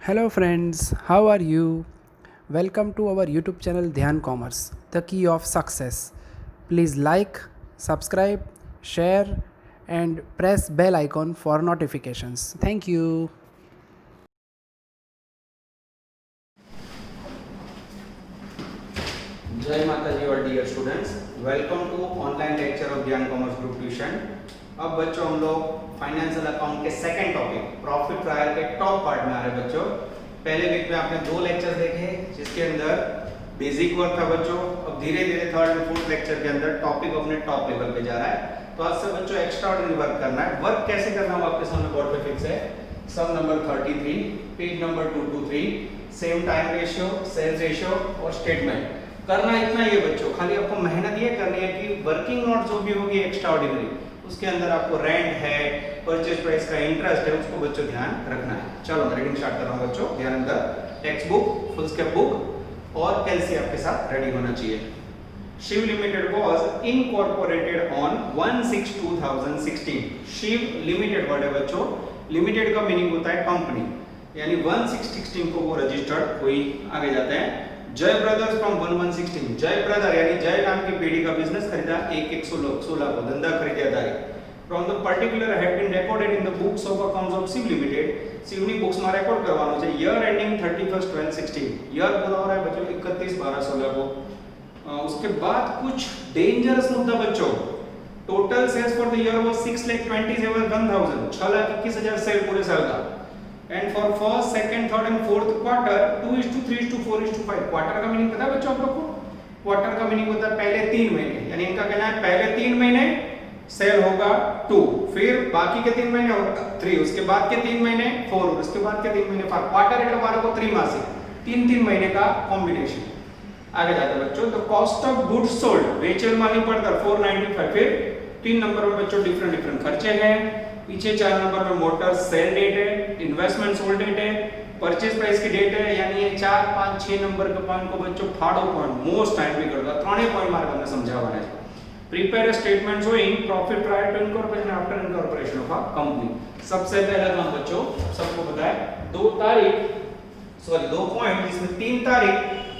Hello friends, how are you? Welcome to our YouTube channel Dhyan Commerce, the key of success. Please like, subscribe, share and press bell icon for notifications. Thank you. जय माता जी और dear students, welcome to online lecture of Gyan commerce group tuition. अब बच्चों हम लोग financial account के second topic profit trial के टॉप पार्ट में आ रहे हैं बच्चों। पहले वीक में आपने दो लेक्चर्स देखे जिसके अंदर बेसिक वर्क था बच्चों। अब धीरे धीरे थर्ड एंड फोर्थ लेक्चर के अंदर टॉपिक अपने टॉप लेवल पे जा रहा है। तो आज से बच्चों एक्स्ट्रा ऑर्डिनरी वर्क करना है। वर्क कैसे करना है आपके सामने बोर्ड पे फिक्स है। Sum number 33, page number 223, same time ratio, sales ratio और स्टेटमेंट। करना इतना ही है बच्चों, खाली आपको मेहनत ये करनी है कि वर्किंग नोट जो भी होगी एक्स्ट्रा ऑर्डिनरी उसके अंदर आपको रेंट है, परचेज प्राइस का इंटरेस्ट है, उसको बच्चों ध्यान रखना है। चलो मैं रीडिंग स्टार्ट कर रहा हूँ बच्चों। ध्यान अंदर textbook, foolscap book और कैलसी आपके साथ रेडी होना चाहिए। Shiv limited was incorporated on 1/6/2016। Shiv limited word है बच्चों। लिमिटेड का मीनिंग होता है कंपनी, यानी 1/6/16 को वो रजिस्टर्ड हुई। आगे जाते हैं। जय ब्रदर्स फ्रॉम 1/1/16। जय ब्रदर यानी जय नाम की पीढ़ी का बिजनेस खरीदा 1/1/16 को, धंधा खरीदारी। From the particular had been recorded in the books of accounts of Shiv limited. शिवनी बुक्स में रिकॉर्ड करवाना चाहिए। Year ending 31/12/16। ईयर पूरा हो रहा है बच्चों 31/12/16 को। उसके बाद कुछ डेंजरस मुद्दा बच्चों। Total sales for the year was 6,27,1,000। 6,21,000 sale पूरे साल का। And for first, second, third and fourth quarter 2:3:4:5। Quarter का मीनिंग पता है बच्चों आप लोग को? क्वार्टर का मीनिंग होता है पहले 3 महीने, यानी इनका कहना है पहले 3 महीने सेल होगा 2, फिर बाकी के 3 महीने होगा 3, उसके बाद के 3 महीने 4, उसके बाद के 3 महीने 5। क्वार्टर એટલે बारह को त्रैमासिक, 3 महीने का कॉम्बिनेशन। आगे जाते हैं बच्चों। तो कॉस्ट ऑफ गुड्स सोल्ड, बेचल माल पड़कर 495। फिर 3 नंबर में बच्चों डिफरेंट खर्चे हैं। पीछे 4 नंबर में मोटर सेल डेट है, इन्वेस्टमेंट सोल्ड डेट है, परचेज प्राइस की डेट है। यानी ये 4, 5, 6 नंबर के पॉइंट को बच्चों फाड़ो पॉइंट मोस्ट टाइम भी करता ત્રણે पॉइंट मार्क हमने समझावाना है। Prepare statement showing profit prior to incorporation after incorporation of a company. सबसे पहला काम बच्चों सबको पता है 2 पॉइंट जिसमें 3 तारीख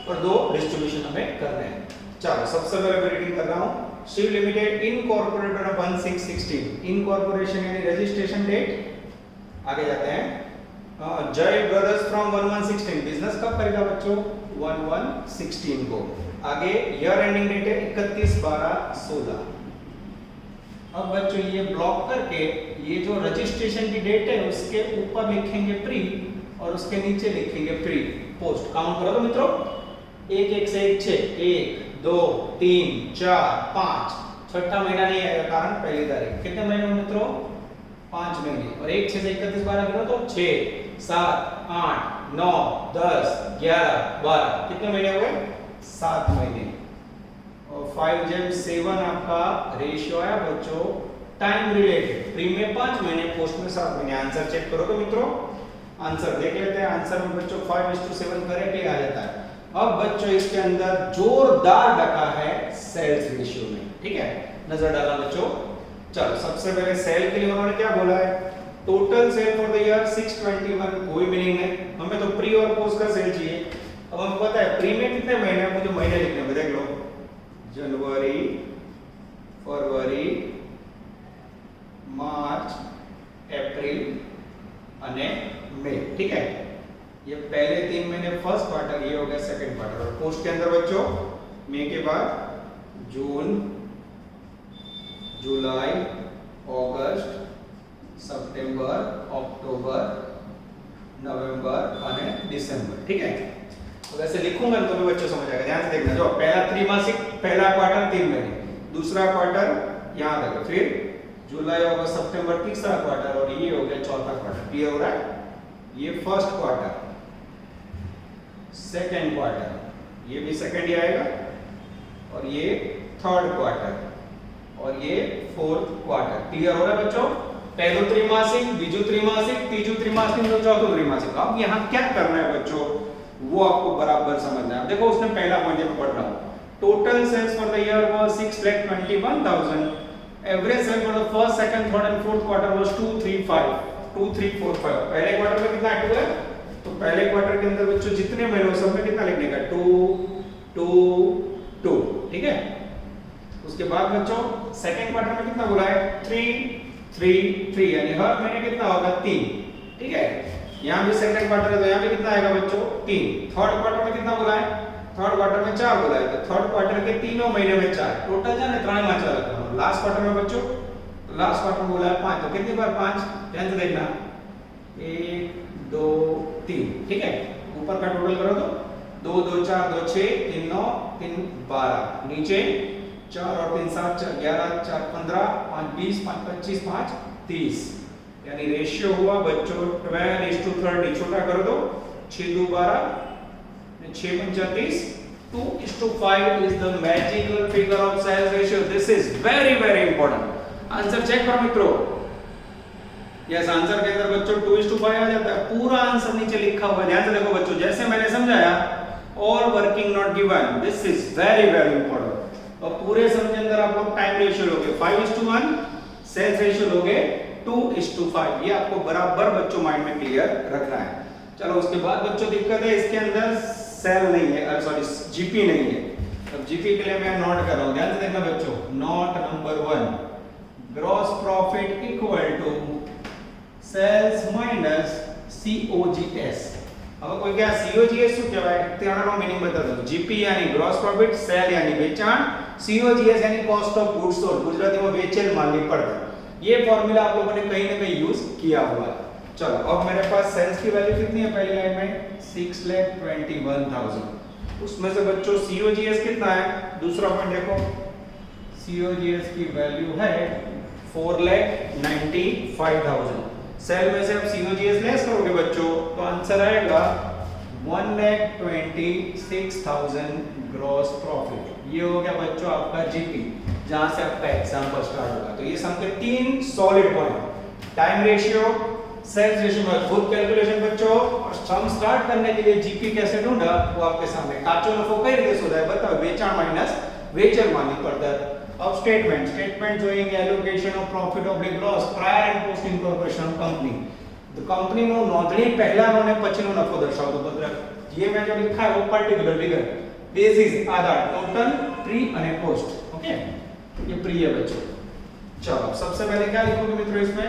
और 2 डिस्ट्रीब्यूशन हमें करने हैं। चलो सबसे पहले मैं रीडिंग कर रहा हूं। Shiv limited incorporated on 1/6/16। Incorporation यानी रजिस्ट्रेशन डेट। आगे जाते हैं। जय ब्रदर्स फ्रॉम 1/1/16। बिजनेस कब खरीदा बच्चों? 1/1/16 को। आगे ईयर एंडिंग डेट है 31/12/16। अब बच्चों ये ब्लॉक करके ये जो रजिस्ट्रेशन की डेट है उसके ऊपर लिखेंगे प्री और उसके नीचे लिखेंगे प्री पोस्ट। काउंट करो तो मित्रों, 1 1 से 1 6, 1 2 3 4 5। छठा महीना नहीं आएगा कारण पहली तारीख। कितने महीने मित्रों? 5 महीने। और 1 6 से 31/12 गिनो तो 6 7 8 9 10 11 12। कितने महीने हुए? 7 महीने। और 5/7 आपका रेशियो है बच्चों टाइम रिलेटेड। प्री में 5 महीने, पोस्ट में 7 महीने। आंसर चेक करो तो मित्रों, आंसर देख लेते हैं। आंसर में बच्चों 5:7 करेक्टली आ जाता है। अब बच्चों इसके अंदर जोरदार डका है सेल्स रेशियो में, ठीक है? नजर डाला बच्चों। चलो सबसे पहले सेल के लिए उन्होंने क्या बोला है? Total sale for the year 621। कोई मीनिंग नहीं, हमें तो प्री और पोस्ट का सेल चाहिए। अब हमें पता है प्री में कितने महीने हैं, मुझे महीने लिखने हैं, देख लो। जनवरी, फरवरी, मार्च, अप्रैल અને मई, ठीक है? ये पहले 3 महीने फर्स्ट क्वार्टर, ये हो गया सेकंड क्वार्टर। और पोस्ट के अंदर बच्चों मई के बाद जून, जुलाई, अगस्त, सितंबर, अक्टूबर, नवंबर और दिसंबर, ठीक है? तो वैसे लिखूंगा तो भी बच्चों समझ आएगा। ध्यान से देखना। जो पहला त्रैमासिक, पहला क्वार्टर 3 महीने, दूसरा क्वार्टर यहां तक, फिर जुलाई, अगस्त, सितंबर तीसरा क्वार्टर और ये हो गया चौथा क्वार्टर। क्लियर हो रहा है? ये फर्स्ट क्वार्टर, सेकेंड क्वार्टर, ये भी सेकेंड ही आएगा, और ये थर्ड क्वार्टर और ये फोर्थ क्वार्टर। क्लियर हो रहा है बच्चों? पहलो त्रैमासिक, बीजो त्रैमासिक, तीजो त्रैमासिक और चौथो त्रैमासिक। अब यहाँ क्या करना है बच्चों वो आपको बराबर समझना है। देखो उसने पहला पॉइंट में पढ़ रहा हूँ। Total sales for the year was 6,21,000। Average sale for the first, second, third and fourth quarter was 2, 3, 5। 2, 3, 4, 5। पहले क्वार्टर में कितना 2 है तो पहले क्वार्टर के अंदर बच्चों जितने महीने सब में कितना लिखने का 2 2 2, ठीक है। उसके बाद बच्चों सेकंड क्वार्टर में कितना बोला है 3 3 3, यानी हर महीने कितना होगा 3, ठीक है। यहाँ भी सेकंड क्वार्टर है तो यहाँ भी कितना आएगा बच्चों 3। थर्ड क्वार्टर में कितना बोला है, थर्ड क्वार्टर में 4 बोला है, तो थर्ड क्वार्टर के तीनों महीने में 4, टोटल जाने 3 में 4 रखा हूं। लास्ट क्वार्टर में बच्चों, लास्ट क्वार्टर में बोला है 5, तो कितनी बार 5, ध्यान से देखना 1 2 3, ठीक है। ऊपर का टोटल करो तो 2 2 4 2 6 3 9 3 12, नीचे 4 और 3 7 4 11 4 15 5 20 5 25 5 30, यानी रेशियो हुआ बच्चों 12:30। छोटा कर दो 6 2 12 6 पंचा 30, 2:5 is the magical figure of sales ratio. This is very very important. Answer check करो मित्रों। यस, आंसर के अंदर बच्चों 2:5 आ जाता है, पूरा आंसर नीचे लिखा हुआ है। ध्यान से देखो बच्चों, जैसे मैंने समझाया all working not given, this is very very important। और पूरे सम के अंदर आप लोग टाइम रेशियो लोगे 5:1, सेल्स रेशियो लोगे 2:5। ये आपको बराबर बच्चों माइंड में क्लियर रखना है। चलो उसके बाद बच्चों दिक्कत है इसके अंदर सेल नहीं है, सॉरी जीपी नहीं है। अब जीपी के लिए मैं नोट कर रहा हूं, ध्यान से देखना बच्चों। Note number 1, gross profit equal to sales minus COGS. હવે કોઈ કે सीओजीएस શું કહેવાય તેનો મીનિંગ બતા દઉં। जीपी यानी ग्रॉस प्रॉफिट, सेल यानी વેચાણ, सीओजीएस यानी cost of goods sold, Gujarati में बेचेल मालની પડતર। ये फॉर्मूला आप लोगों ने कहीं ना कहीं यूज किया हुआ है। चलो अब मेरे पास सेल्स की वैल्यू कितनी है पहली लाइन में 6,21,000। उसमें से बच्चों सीओजीएस कितना है, दूसरा पॉइंट देखो, सीओजीएस की वैल्यू है 4,95,000। सेल में से अब सीओजीएस लेस करोगे बच्चों तो आंसर आएगा 1,26,000 ग्रॉस प्रॉफिट। ये हो गया बच्चों आपका जीपी, जहां से आपका एग्जांपल स्टार्ट होगा। तो ये सम के 3 solid point, time ratio, sales ratio में खुद कैलकुलेशन बच्चों, और सम स्टार्ट करने के लिए जीपी कैसे ढूंढा वो आपके सामने। काचो नफो कई રીતે શોધાય बताओ, વેચાણ માઈનસ વેચેલ માલની પડતર। अब स्टेटमेंट જોઈંગે allocation of profit oblique loss prior and post incorporation of company. तो कंपनी નો નોંધણી પહેલાનો ને પછીનો નફો દર્શાવતો પત્રક। ये मैं जो लिखा है वो पर्टिकुलर फिगर, बेसिस आधार, टोटल, प्री અને पोस्ट, ओके। ये प्री है बच्चों। चलो सबसे पहले क्या लिखोगे मित्रों इसमें,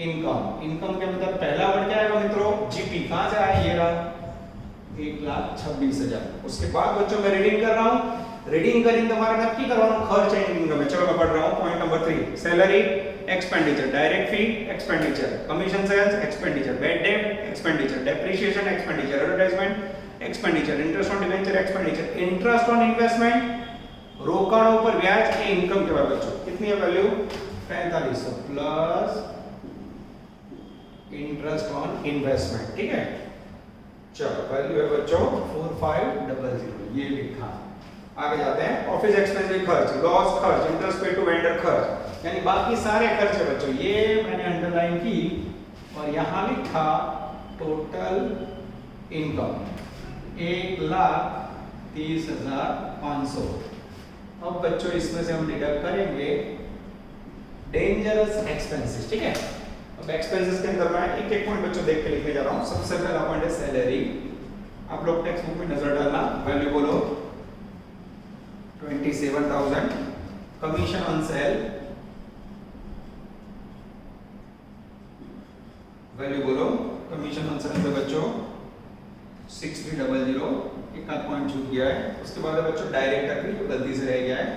इनकम। इनकम के अंदर पहला वर्ड क्या आएगा मित्रों, जीपी। कहां से आया, ये रहा 1,26,000। उसके बाद बच्चों मैं रीडिंग कर रहा हूं, रीडिंग करी तुम्हारा नक्की करवानो खर्च एंड इनकम है। चलो मैं पढ़ रहा हूं point number 3, salary expenditure, direct fee expenditure, commission sales expenditure, bad debt expenditure, depreciation expenditure, advertisement expenditure, interest on debenture expenditure, interest on investment, रोकाणों पर ब्याज के इनकम के बाद बच्चों कितनी है value 4500 plus interest on investment, ठीक है। चलो वैल्यू है बच्चों 4500, ये लिखा। आगे जाते हैं, ऑफिस एक्सपेंस खर्च, लॉस खर्च, इंटरेस्ट पे टू वेंडर खर्च, यानी बाकी सारे खर्च है बच्चों। ये मैंने अंडरलाइन की और यहां लिखा टोटल इनकम 1,30,500। अब बच्चों इसमें से हम डिडक्ट करेंगे डेंजरस एक्सपेंसेस, ठीक है। अब एक्सपेंसेस के अंदर मैं एक एक पॉइंट बच्चों देख के लिखने जा रहा हूं। सबसे पहला पॉइंट है सैलरी। आप लोग टेक्स्ट बुक में नजर डालना, वैल्यू बोलो 27,000। कमीशन ऑन सेल, वैल्यू बोलो कमीशन ऑन सेल पे बच्चों 6300, एक आध पॉइंट छूट गया है। उसके बाद बच्चों डायरेक्टर फी जो गलती से रह गया है,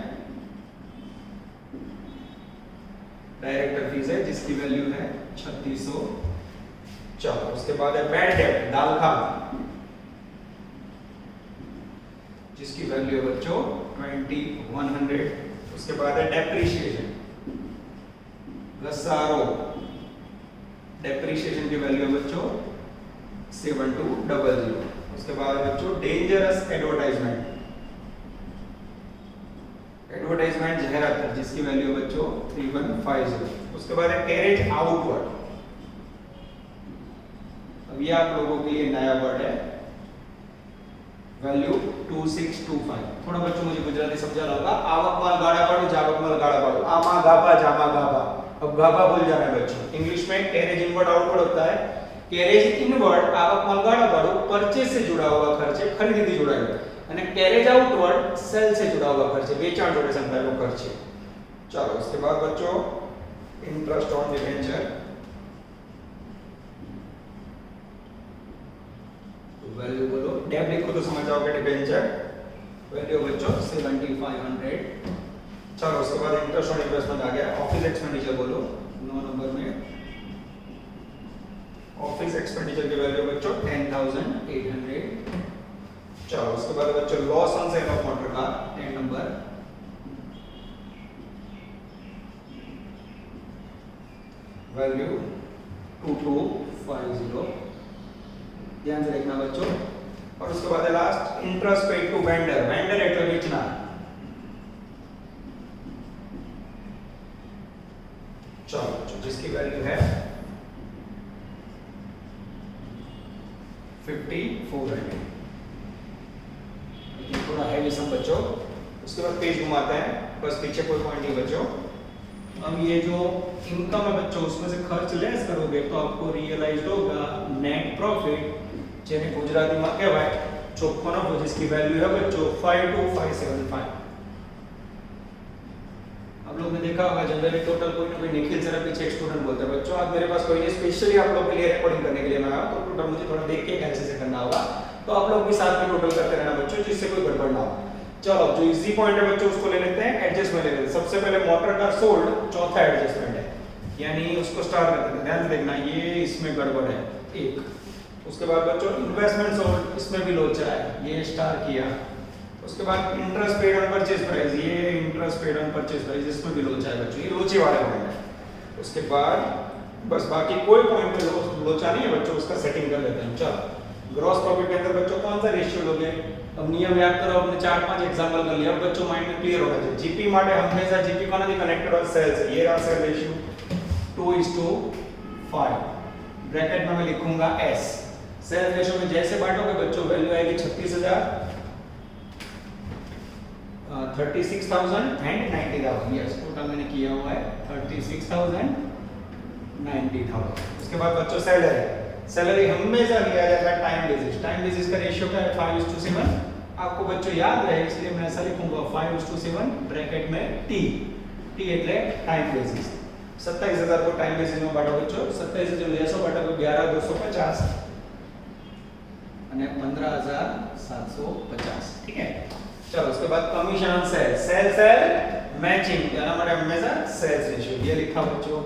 डायरेक्टर फीस है जिसकी वैल्यू है 3600। चलो उसके बाद है बैड डेट, दाल खा, जिसकी वैल्यू है बच्चों 2100। उसके बाद है डेप्रिसिएशन, घसारो, डेप्रिसिएशन की वैल्यू है बच्चों 7200। उसके बाद है बच्चों डेंजरस एडवर्टाइजमेंट, एडवर्टाइजमेंट जाहिरात जिसकी वैल्यू है बच्चों 3150। उसके बाद है कैरेज आउटवर्ड। अब ये आप लोगों के लिए नया वर्ड है, वैल्यू 2625। थोड़ा बच्चों मुझे गुजराती समझाना होगा। आवक माल गाड़ा पाड़ू, जावक माल गाड़ा पाड़ू, आमा गाभा जामा गाभा। अब गाभा भूल जाना है बच्चों। इंग्लिश में कैरेज इनवर्ड आउटवर्ड होता है, કેરેજ ઇનવર્ડ આવકમાં ગાળાવાળું પરચેસ से जुड़ा हुआ खर्च है, खरीदीથી જોડાયેલો, અને कैरेज आउटवर्ड सेल से जुड़ा हुआ खर्च है, वेचाण जोड़े संकળાયેલો खर्च है। चलो इसके बाद बच्चों इंटरेस्ट ऑन डिबेंचर, वैल्यू बोलो, डेब लिखो तो समझ जाओगे डिबेंचर, वैल्यू बच्चों 7500। चलो उसके बाद इंटरेस्ट ऑन इन्वेस्टमेंट आ गया। ऑफिस एक्सपेंडिचर बोलो 9 नंबर में, ऑफिस एक्सपेंडिचर की वैल्यू बच्चों 10800। चलो उसके बाद बच्चों loss on sale of motor car 10 number, value 2250, ध्यान से देखना बच्चों। और उसके बाद last interest paid to vendor, vendor એટલે વેચનાર। चलो बच्चों जिसकी वैल्यू है 5400, ये थोड़ा हैवी सम बच्चों। उसके बाद पेज घुमाते हैं, बस पीछे कोई पॉइंट नहीं बच्चों। अब ये जो इनकम है बच्चों उसमें से खर्च लेस करोगे तो आपको रियलाइज होगा नेट प्रॉफिट, જેને ગુજરાતીમાં કહેવાય ચોખ્ખો નફો, जिसकी वैल्यू है बच्चों 52575। आप लोग ने देखा होगा जनरली टोटल कोई ना कोई निखिल जरा पीछे एक स्टूडेंट बोलता है बच्चों आज मेरे पास कोई नहीं, स्पेशली आप लोग के लिए रिकॉर्डिंग करने के लिए मैं आया, तो टोटल मुझे थोड़ा देख के कैसे से करना होगा, तो आप लोग भी साथ में टोटल करते रहना बच्चों, जिससे कोई गड़बड़ ना हो। चलो जो इजी पॉइंट है बच्चों उसको ले लेते हैं, एडजस्टमेंट ले लेते हैं। सबसे पहले मोटर कार सोल्ड, चौथा एडजस्टमेंट है, यानी उसको स्टार करते हैं, ध्यान से देखना ये इसमें गड़बड़ है एक। उसके बाद बच्चों इन्वेस्टमेंट सोल्ड, इसमें भी लोचा है, ये स्टार किया। उसके बाद interest paid on purchase price, ये interest paid on purchase price, इसमें भी लोचा है बच्चों, ये लोचे वाले पॉइंट है। उसके बाद बस बाकी कोई पॉइंट पे लोचा नहीं है बच्चों, उसका सेटिंग कर लेते हैं। चलो ग्रॉस प्रॉफिट के अंदर बच्चों कौन सा रेशियो लोगे, अब नियम याद करो, आपने 4-5 एग्जांपल कर लिया, अब बच्चों माइंड में क्लियर होना चाहिए। जीपी માટે હંમેશા जीपी કોના થી કનેક્ટેડ હોય, સેલ્સ, ये रहा सेल रेशियो 2:5, ब्रैकेट में मैं लिखूंगा एस। सेल रेशियो में जैसे बांटोगे बच्चों वैल्यू आएगी 36000, 36,000 एंड 90,000। यस टोटल मैंने किया हुआ है 36,000 90,000। उसके बाद बच्चों सैलरी, सैलरी हमेशा लिया जाता है टाइम बेसिस, टाइम बेसिस का रेशियो क्या है 5:7। आपको बच्चों याद रहे इसलिए मैं ऐसा लिखूंगा 5:7 ब्रैकेट में टी, टी એટલે टाइम बेसिस। 27,000 को टाइम बेसिस में बांटो बच्चों, 27,200 बांटो 11,250 અને 15,750, ठीक है। चलो उसके बाद commission on sale, sale sale matching, यानी हमारे हमेशा सेल्स रेशियो ये लिखा बच्चों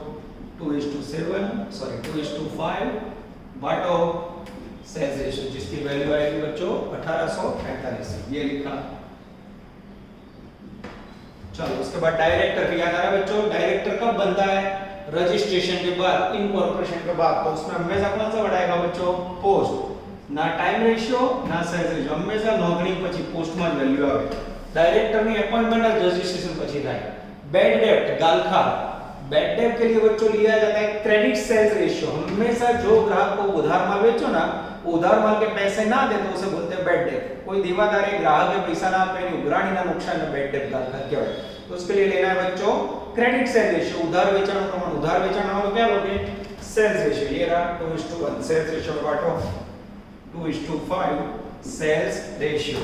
2:5 बांटो सेल्स रेशियो, जिसकी वैल्यू आएगी बच्चों 1845, ये लिखा। चलो उसके बाद डायरेक्टर की याद आ रहा है बच्चों, डायरेक्टर कब बनता है, रजिस्ट्रेशन के बाद, इनकॉर्पोरेशन के बाद, तो उसमें हमेशा कौन सा बढ़ाएगा बच्चों, पोस्ट, ना टाइम रेशियो ना सेल्स रेशियो, हमेशा नौकरी પછી પોસ્ટમાં જ વેલ્યુ આવે। डायरेक्टर ની अपॉइंटमेंट रजिस्ट्रेशन પછી થાય। બેડ डेब्ट गालखार, बैड डेब्ट के लिए बच्चों लिया जाता है क्रेडिट सेल्स रेशियो, हमेशा जो ग्राहक को उधार माल बेचो ना, उधार माल के पैसे ना दे तो उसे बोलते हैं बैड डेब्ट। कोई देवादार ग्राहक के पैसा ना आपे उघराणी ना नुकसान में बैड डेब्ट गालखार कहवाय, तो उसके लिए लेना है बच्चों क्रेडिट सेल रेशियो, उधार वेचाण प्रमाण, उधार वेचाण वालों क्या लोगे सेल्स रेशियो, ये रहा 2:1 सेल्स रेशियो में बांटो 2:5 सेल्स रेशियो,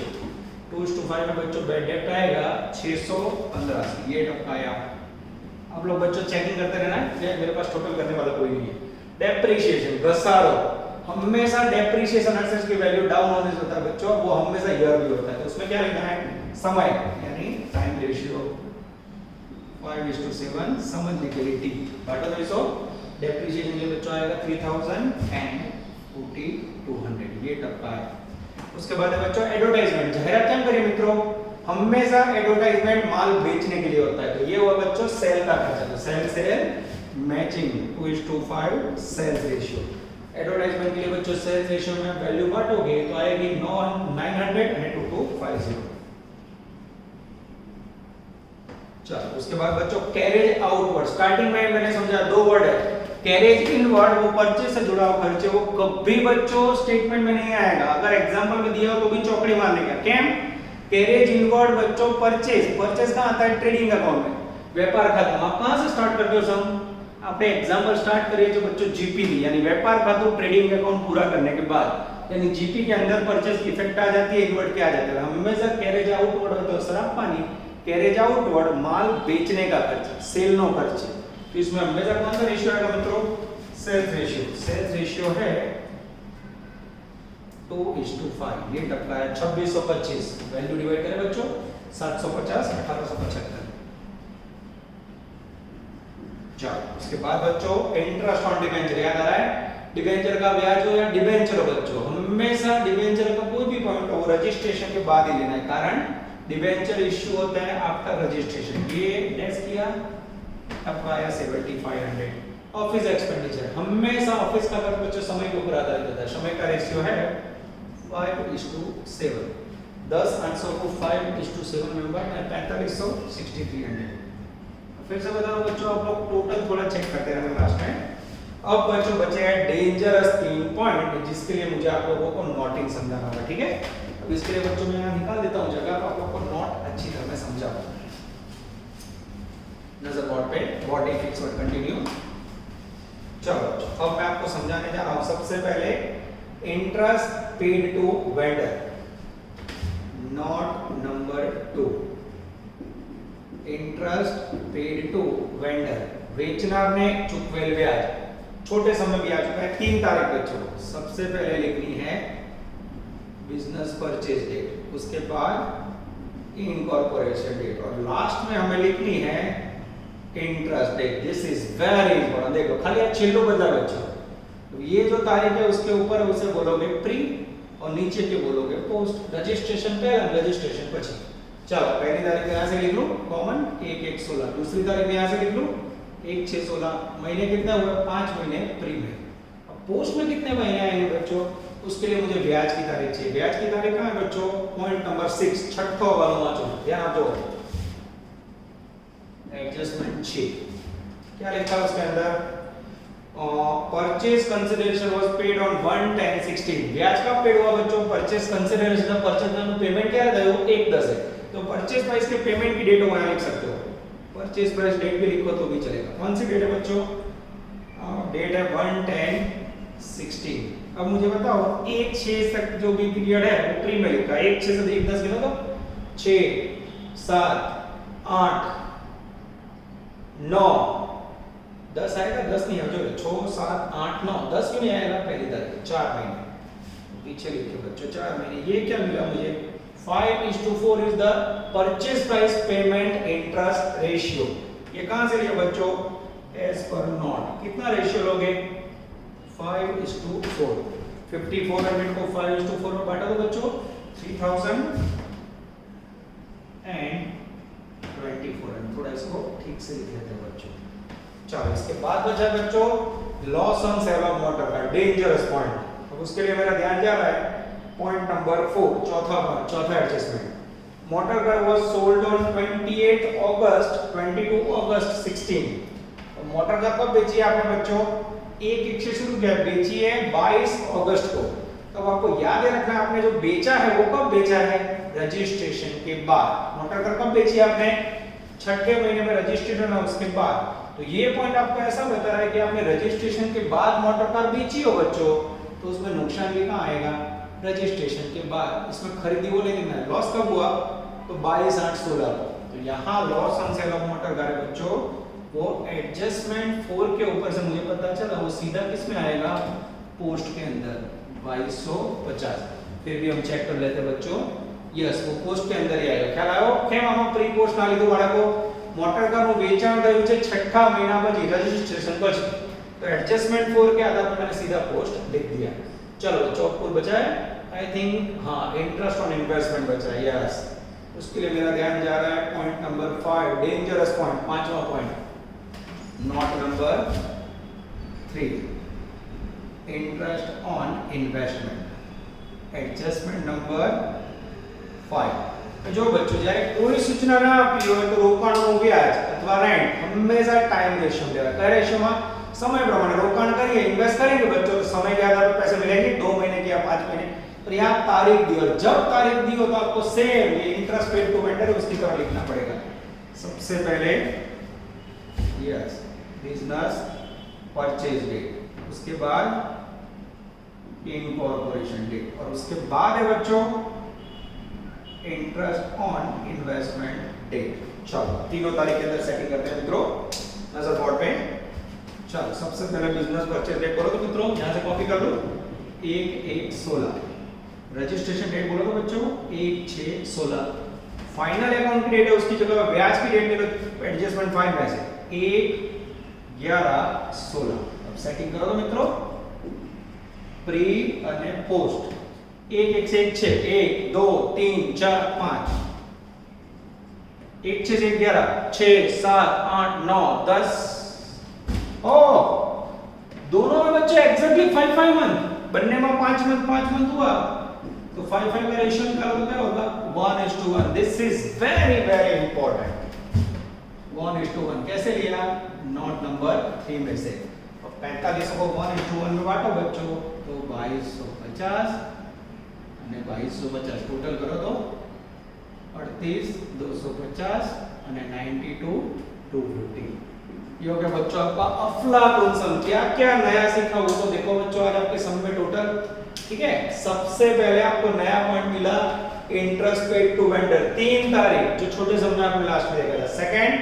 2:5 में बच्चों बैड डेब्ट आएगा 615, ये टका आया। आप लोग बच्चों चेकिंग करते रहना, मेरे पास टोटल करने वाला कोई नहीं है। डेप्रिसिएशन, घसारो, हमेशा डेप्रिसिएशन एसेट्स की वैल्यू डाउन होने से होता है बच्चों, वो हमेशा ईयरली होता है, तो उसमें क्या लिखना है समय, यानी टाइम रेशियो 5:7 समझने के लिए टी बांटो 200। डेप्रिसिएशन के बच्चों आएगा 3000 एंड 4200, ये टका है। उसके बाद है बच्चों एडवर्टाइजमेंट, जाहिरात क्या करिए मित्रों, हमेशा एडवर्टाइजमेंट माल बेचने के लिए होता है, तो ये हुआ बच्चों सेल का खर्चा, तो sale sale matching 2:5 sales ratio. Advertisement के लिए बच्चों सेल्स रेशियो में वैल्यू बांटोगे तो आएगी 900 and 2250। चलो उसके बाद बच्चों कैरेज आउटवर्ड, स्टार्टिंग में मैंने समझा दो वर्ड है, कैरेज इनवर्ड वो परचेज से जुड़ा हुआ खर्च है, वो कभी बच्चों स्टेटमेंट में नहीं आएगा, अगर एग्जांपल में दिया हो तो भी चौकड़ी मारने का। क्या कैरेज इनवर्ड बच्चों परचेज, परचेज कहां आता है ट्रेडिंग अकाउंट में, व्यापार खाता में। आप कहां से स्टार्ट करते हो सम, આપણે एग्जांपल स्टार्ट करिए जो बच्चों जीपी की यानी व्यापार खातु ट्रेडिंग अकाउंट पूरा करने के बाद यानी जीपी के अंदर परचेज की इफेक्ट आ जाती है, इन्वर्ट क्या आ जाता है, हमेशा कैरेज आउटवर्ड हो तो शराब पानी, कैरेज आउटवर्ड माल बेचने का खर्च, सेल नो खर्च, तो इसमें हमेशा कौन सा रेशियो आएगा मित्रों, सेल्स रेशियो। सेल्स रेशियो है 2:5, ये टपका है 2625, वैल्यू डिवाइड करें बच्चों 750 1875। चलो उसके बाद बच्चों इंटरेस्ट ऑन डिबेंचर याद आ रहा है, डिबेंचर का ब्याज हो या डिबेंचर हो बच्चों, हमेशा डिबेंचर का कोई भी पॉइंट हो रजिस्ट्रेशन के बाद ही लेना है, कारण डिबेंचर इश्यू होता है आफ्टर रजिस्ट्रेशन। ये लेस किया अब आया 7500। ऑफिस एक्सपेंडिचर हमेशा ऑफिस का खर्च बच्चों समय के ऊपर आधारित होता है, समय का रेशियो है 5:7, 10 800 को 5:7 में बांटना 4500 6300। फिर से बताओ बच्चों, आप लोग टोटल थोड़ा चेक करते रहना लास्ट में। अब बच्चों बचे हैं डेंजरस 3 पॉइंट, जिसके लिए मुझे आप लोगों को नोटिंग समझाना होगा, ठीक है। अब इसके लिए बच्चों मैं यहाँ निकाल देता हूँ जगह, तो आप लोगों को नोट अच्छी तरह से समझाऊंगा। नजर बोर्ड पे, बॉडी फिक्स और कंटिन्यू। चलो अब मैं आपको समझाने जा रहा हूँ। सबसे पहले interest paid to vendor, note number 2, interest paid to vendor, बेचनार ने चुकवेल ब्याज, छोटे समय भी आ चुका है 3 तारीख बच्चों। सबसे पहले लिखनी है बिजनेस परचेज डेट, उसके बाद इनकॉर्पोरेशन डेट और लास्ट में हमें लिखनी है interest date. This is very important. देखो खाली आप छिल्लो बदला बच्चों, तो ये जो तारीख है उसके ऊपर उसे बोलोगे प्री और नीचे के बोलोगे पोस्ट। रजिस्ट्रेशन पहले, रजिस्ट्रेशन पछि। चलो पहली तारीख यहां से लिख लो कॉमन 1/1/16, दूसरी तारीख यहां से लिख लो 1/6/16। महीने कितने हुए, 5 महीने प्री में। अब पोस्ट में कितने महीने आएंगे बच्चों, उसके लिए मुझे ब्याज की तारीख चाहिए। ब्याज की तारीख कहां है बच्चों, पॉइंट नंबर 6 छठो वाला वाचो, ध्यान दो। एडजस्टमेंट 6 क्या लिखा है उसके अंदर, purchase consideration was paid on 1/10/16। ब्याज कब पेड हुआ बच्चों, परचेज कंसिडरेशन, परचेज का पेमेंट क्या है 1/10 है, तो परचेज प्राइस के पेमेंट की डेट वहां लिख सकते हो, परचेज प्राइस डेट भी लिखो तो भी चलेगा। कौन सी डेट है बच्चों, डेट है 1/10/16। अब मुझे बताओ 1/6 तक जो भी पीरियड है वो प्री में लिखा है, 1/6 से 1/10 गिनो तो 6 7 8 9 10 आएगा, 10 नहीं आएगा, 6 7 8 9 10 क्यों नहीं आएगा, पहली तारीख 4 महीने पीछे लिखिए बच्चों 4 महीने। ये क्या मिला मुझे, 5:4 is the purchase price payment interest ratio. ये कहां से लिया बच्चों, एज पर नोट। कितना रेशियो लोगे, 5:4। 5400 को 5:4 में बांटा दो बच्चों, 3000 एंड 2400। थोड़ा इसको ठीक से लिख लेते हैं बच्चों। चलो इसके बाद बचा बच्चों loss on sale of motor का डेंजरस पॉइंट। अब उसके लिए मेरा ध्यान जा रहा है पॉइंट नंबर 4, चौथा adjustment. Motor car was sold on 28 अगस्त 22 अगस्त 16। तो मोटर कार कब बेची है आपने बच्चों, 1 से शुरू किया, बेची है 22 अगस्त को। तो आपको याद रखना है आपने जो बेचा है वो कब बेचा है, रजिस्ट्रेशन के बाद। मोटर कार कब बेची आपने, छठे महीने में रजिस्ट्रेशन है उसके बाद। तो ये पॉइंट आपको ऐसा बता रहा है कि आपने रजिस्ट्रेशन के बाद मोटर कार बेची हो बच्चों, तो उसमें नुकसान भी कहां आएगा, रजिस्ट्रेशन के बाद। इसमें खरीदी वो लेकिन है, लॉस कब हुआ, तो 22/8/16 को। तो यहाँ loss on sale of motor car बच्चों वो एडजस्टमेंट 4 के ऊपर से मुझे पता चला वो सीधा किस में आएगा, पोस्ट के अंदर 2250। फिर भी हम चेक कर लेते बच्चों, यस वो पोस्ट के अंदर ही आएगा। ख्याल आयो केम आमा प्री पोस्ट ना લીધું બાળકો, મોટર કારનું વેચાણ થયું છે છઠ્ઠા મહિના પછી રજીસ્ટ્રેશન પછી, तो एडजस्टमेंट 4 के आधार पर मैंने सीधा पोस्ट लिख दिया। चलो चौकपुर बचा है, आई थिंक हाँ इंटरेस्ट ऑन इन्वेस्टमेंट बचा है, यस। उसके लिए मेरा ध्यान जा रहा है पॉइंट नंबर 5, डेंजरस पॉइंट, 5वां point, note number 3, interest on investment, adjustment number 5। जो बच्चों જ્યારે કોઈ સૂચના ના આપી હોય તો રોકાણનું વ્યાજ અથવા રેન્ટ હંમેશા टाइम रेशियो में देगा। कई रेशियो में समय प्रमाणे रोकाण करिए, इन्वेस्ट करेंगे बच्चों तो समय के आधार पर पैसे मिलेंगे 2 महीने के या 5 महीने। और यहाँ तारीख दी, और जब तारीख दी हो तो आपको सेम ये इंटरेस्ट पेड टू वेंडर उसकी तरह लिखना पड़ेगा। सबसे पहले यस बिजनेस परचेज डेट, उसके बाद इनकॉर्पोरेशन डेट और उसके बाद है बच्चों इंटरेस्ट ऑन इन्वेस्टमेंट डेट। चलो तीनों तारीख के अंदर सेटिंग करते हैं मित्रों नजर बोर्ड पे। चलो सबसे पहले बिजनेस परचेज डेट बोलो तो मित्रों यहां से कॉपी कर लो 1/1/16, रजिस्ट्रेशन डेट बोलो तो बच्चों 1/6/16, फाइनल अकाउंट की डेट है उसकी जगह ब्याज की डेट ले लो एडजस्टमेंट फाइन में से 1/11/16। अब सेटिंग करो तो मित्रों प्री અને पोस्ट 1/1 से 1/6 1 2 3 4 5 1/6 से 11 6 7 8 9 10 ओ दोनों में बच्चे एग्जैक्टली 5 मंथ बनने में 5 मंथ हुआ तो 5 का रेशियो निकालो तो क्या होगा 1:1। This is very very important 1:1 कैसे लिया नोट नंबर 3 में से। 45 को 1:1 में बांटो बच्चों तो 2250 અને 2250 टोटल करो तो 38 250 અને 92 250। ये हो गया बच्चों आपका अफलातून सम। क्या क्या नया सीखा वो तो देखो बच्चों आज आपके सम में टोटल। ठीक है सबसे पहले आपको नया पॉइंट मिला इंटरेस्ट पेड टू वेंडर 3 तारीख जो छोटे सम में आपने लास्ट में देखा था। सेकंड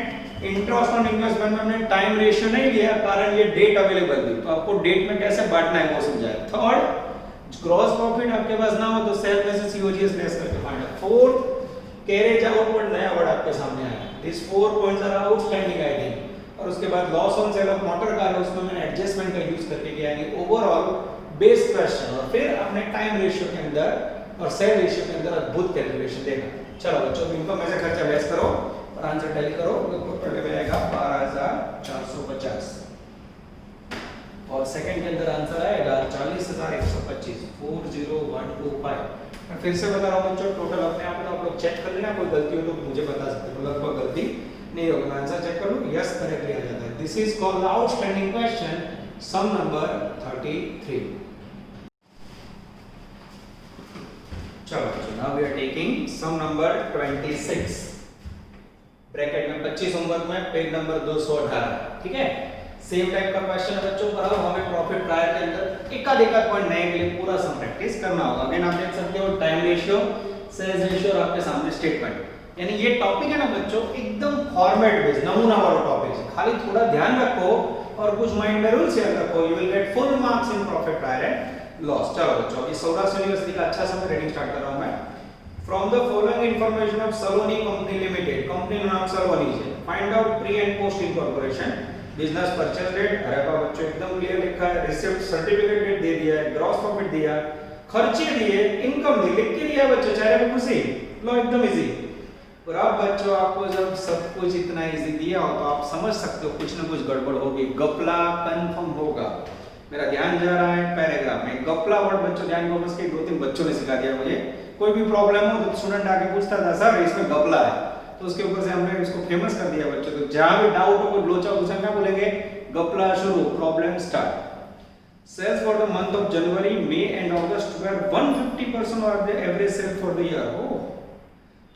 इंटरेस्ट ऑन इन्वेस्टमेंट में हमने टाइम रेशियो नहीं लिया कारण ये डेट अवेलेबल थी तो आपको डेट में कैसे बांटना है वो समझाया। थर्ड ग्रॉस प्रॉफिट आपके पास ना हो तो सेल में से सीओजीएस लेस करके find out. Fourth carriage outward नया वर्ड आपके सामने आया। This 4 points are outstanding I think. और उसके बाद loss on sale of motor car है उसमें मैंने एडजस्टमेंट का यूज करके किया यानी ओवरऑल बेस क्वेश्चन और फिर अपने टाइम रेशियो के अंदर और सेल रेशियो के अंदर अद्भुत कैलकुलेशन देखा। चलो बच्चों इनकम में से खर्चा बेस करो और आंसर टैली करो टोटल में आएगा 12450 और सेकंड के अंदर आंसर आएगा 40125 40125। मैं फिर से बता रहा हूं बच्चों टोटल अपने आप आप लोग चेक कर लेना कोई गलती हो तो मुझे बता सकते हो लगभग गलती नहीं होगा। आंसर चेक कर लो यस करेक्टली आ जाता है। This is called outstanding question some number 33। चलो बच्चों now we are taking some number 26 bracket में 25 होमवर्क में पेज नंबर 218। ठीक है सेम टाइप का क्वेश्चन है बच्चों पर अब हमें प्रॉफिट ट्रायल के अंदर एकाध पॉइंट नए के लिए पूरा सम प्रैक्टिस करना होगा। अगेन आप देख सकते हो टाइम रेशियो सेल्स रेशियो और आपके सामने स्टेटमेंट यानी ये टॉपिक है ना बच्चों एकदम फॉर्मेट बेस्ड नमूना वाला टॉपिक है। खाली थोड़ा ध्यान रखो और कुछ माइंड में रूल्स याद रखो you will get full marks in profit trial and loss. चलो बच्चों अभी सौराष्ट्र यूनिवर्सिटी का अच्छा समय रीडिंग स्टार्ट कर रहा हूं मैं। From the following information of Saloni company limited company का नाम सलोनी है find out pre and post incorporation business purchase date. अरे बाबा बच्चों एकदम क्लियर लिखा है। रिसिप्ट सर्टिफिकेट डेट दे दिया है ग्रॉस प्रॉफिट दिया खर्चे दिए इनकम दी लिख के लिया बच्चों चेहरे पे खुशी लो एकदम इजी। और अब बच्चों आपको जब सब कुछ इतना इजी दिया हो तो आप समझ सकते हो कुछ ना कुछ गड़बड़ होगी गपला कंफर्म होगा। मेरा ध्यान जा रहा है पैराग्राफ में गपला वर्ड बच्चों ध्यान कॉमर्स के 2-3 बच्चों ने सिखा दिया मुझे। कोई भी प्रॉब्लम हो तो स्टूडेंट आके पूछता था सर इसमें गपला है तो उसके ऊपर से हमने इसको फेमस कर दिया बच्चों। तो जहां भी डाउट हो कोई लोचा पूछा क्या बोलेंगे गपला शुरू problem start. Sales for the month of January, May and August were 150% of the average sale for the year. Oh,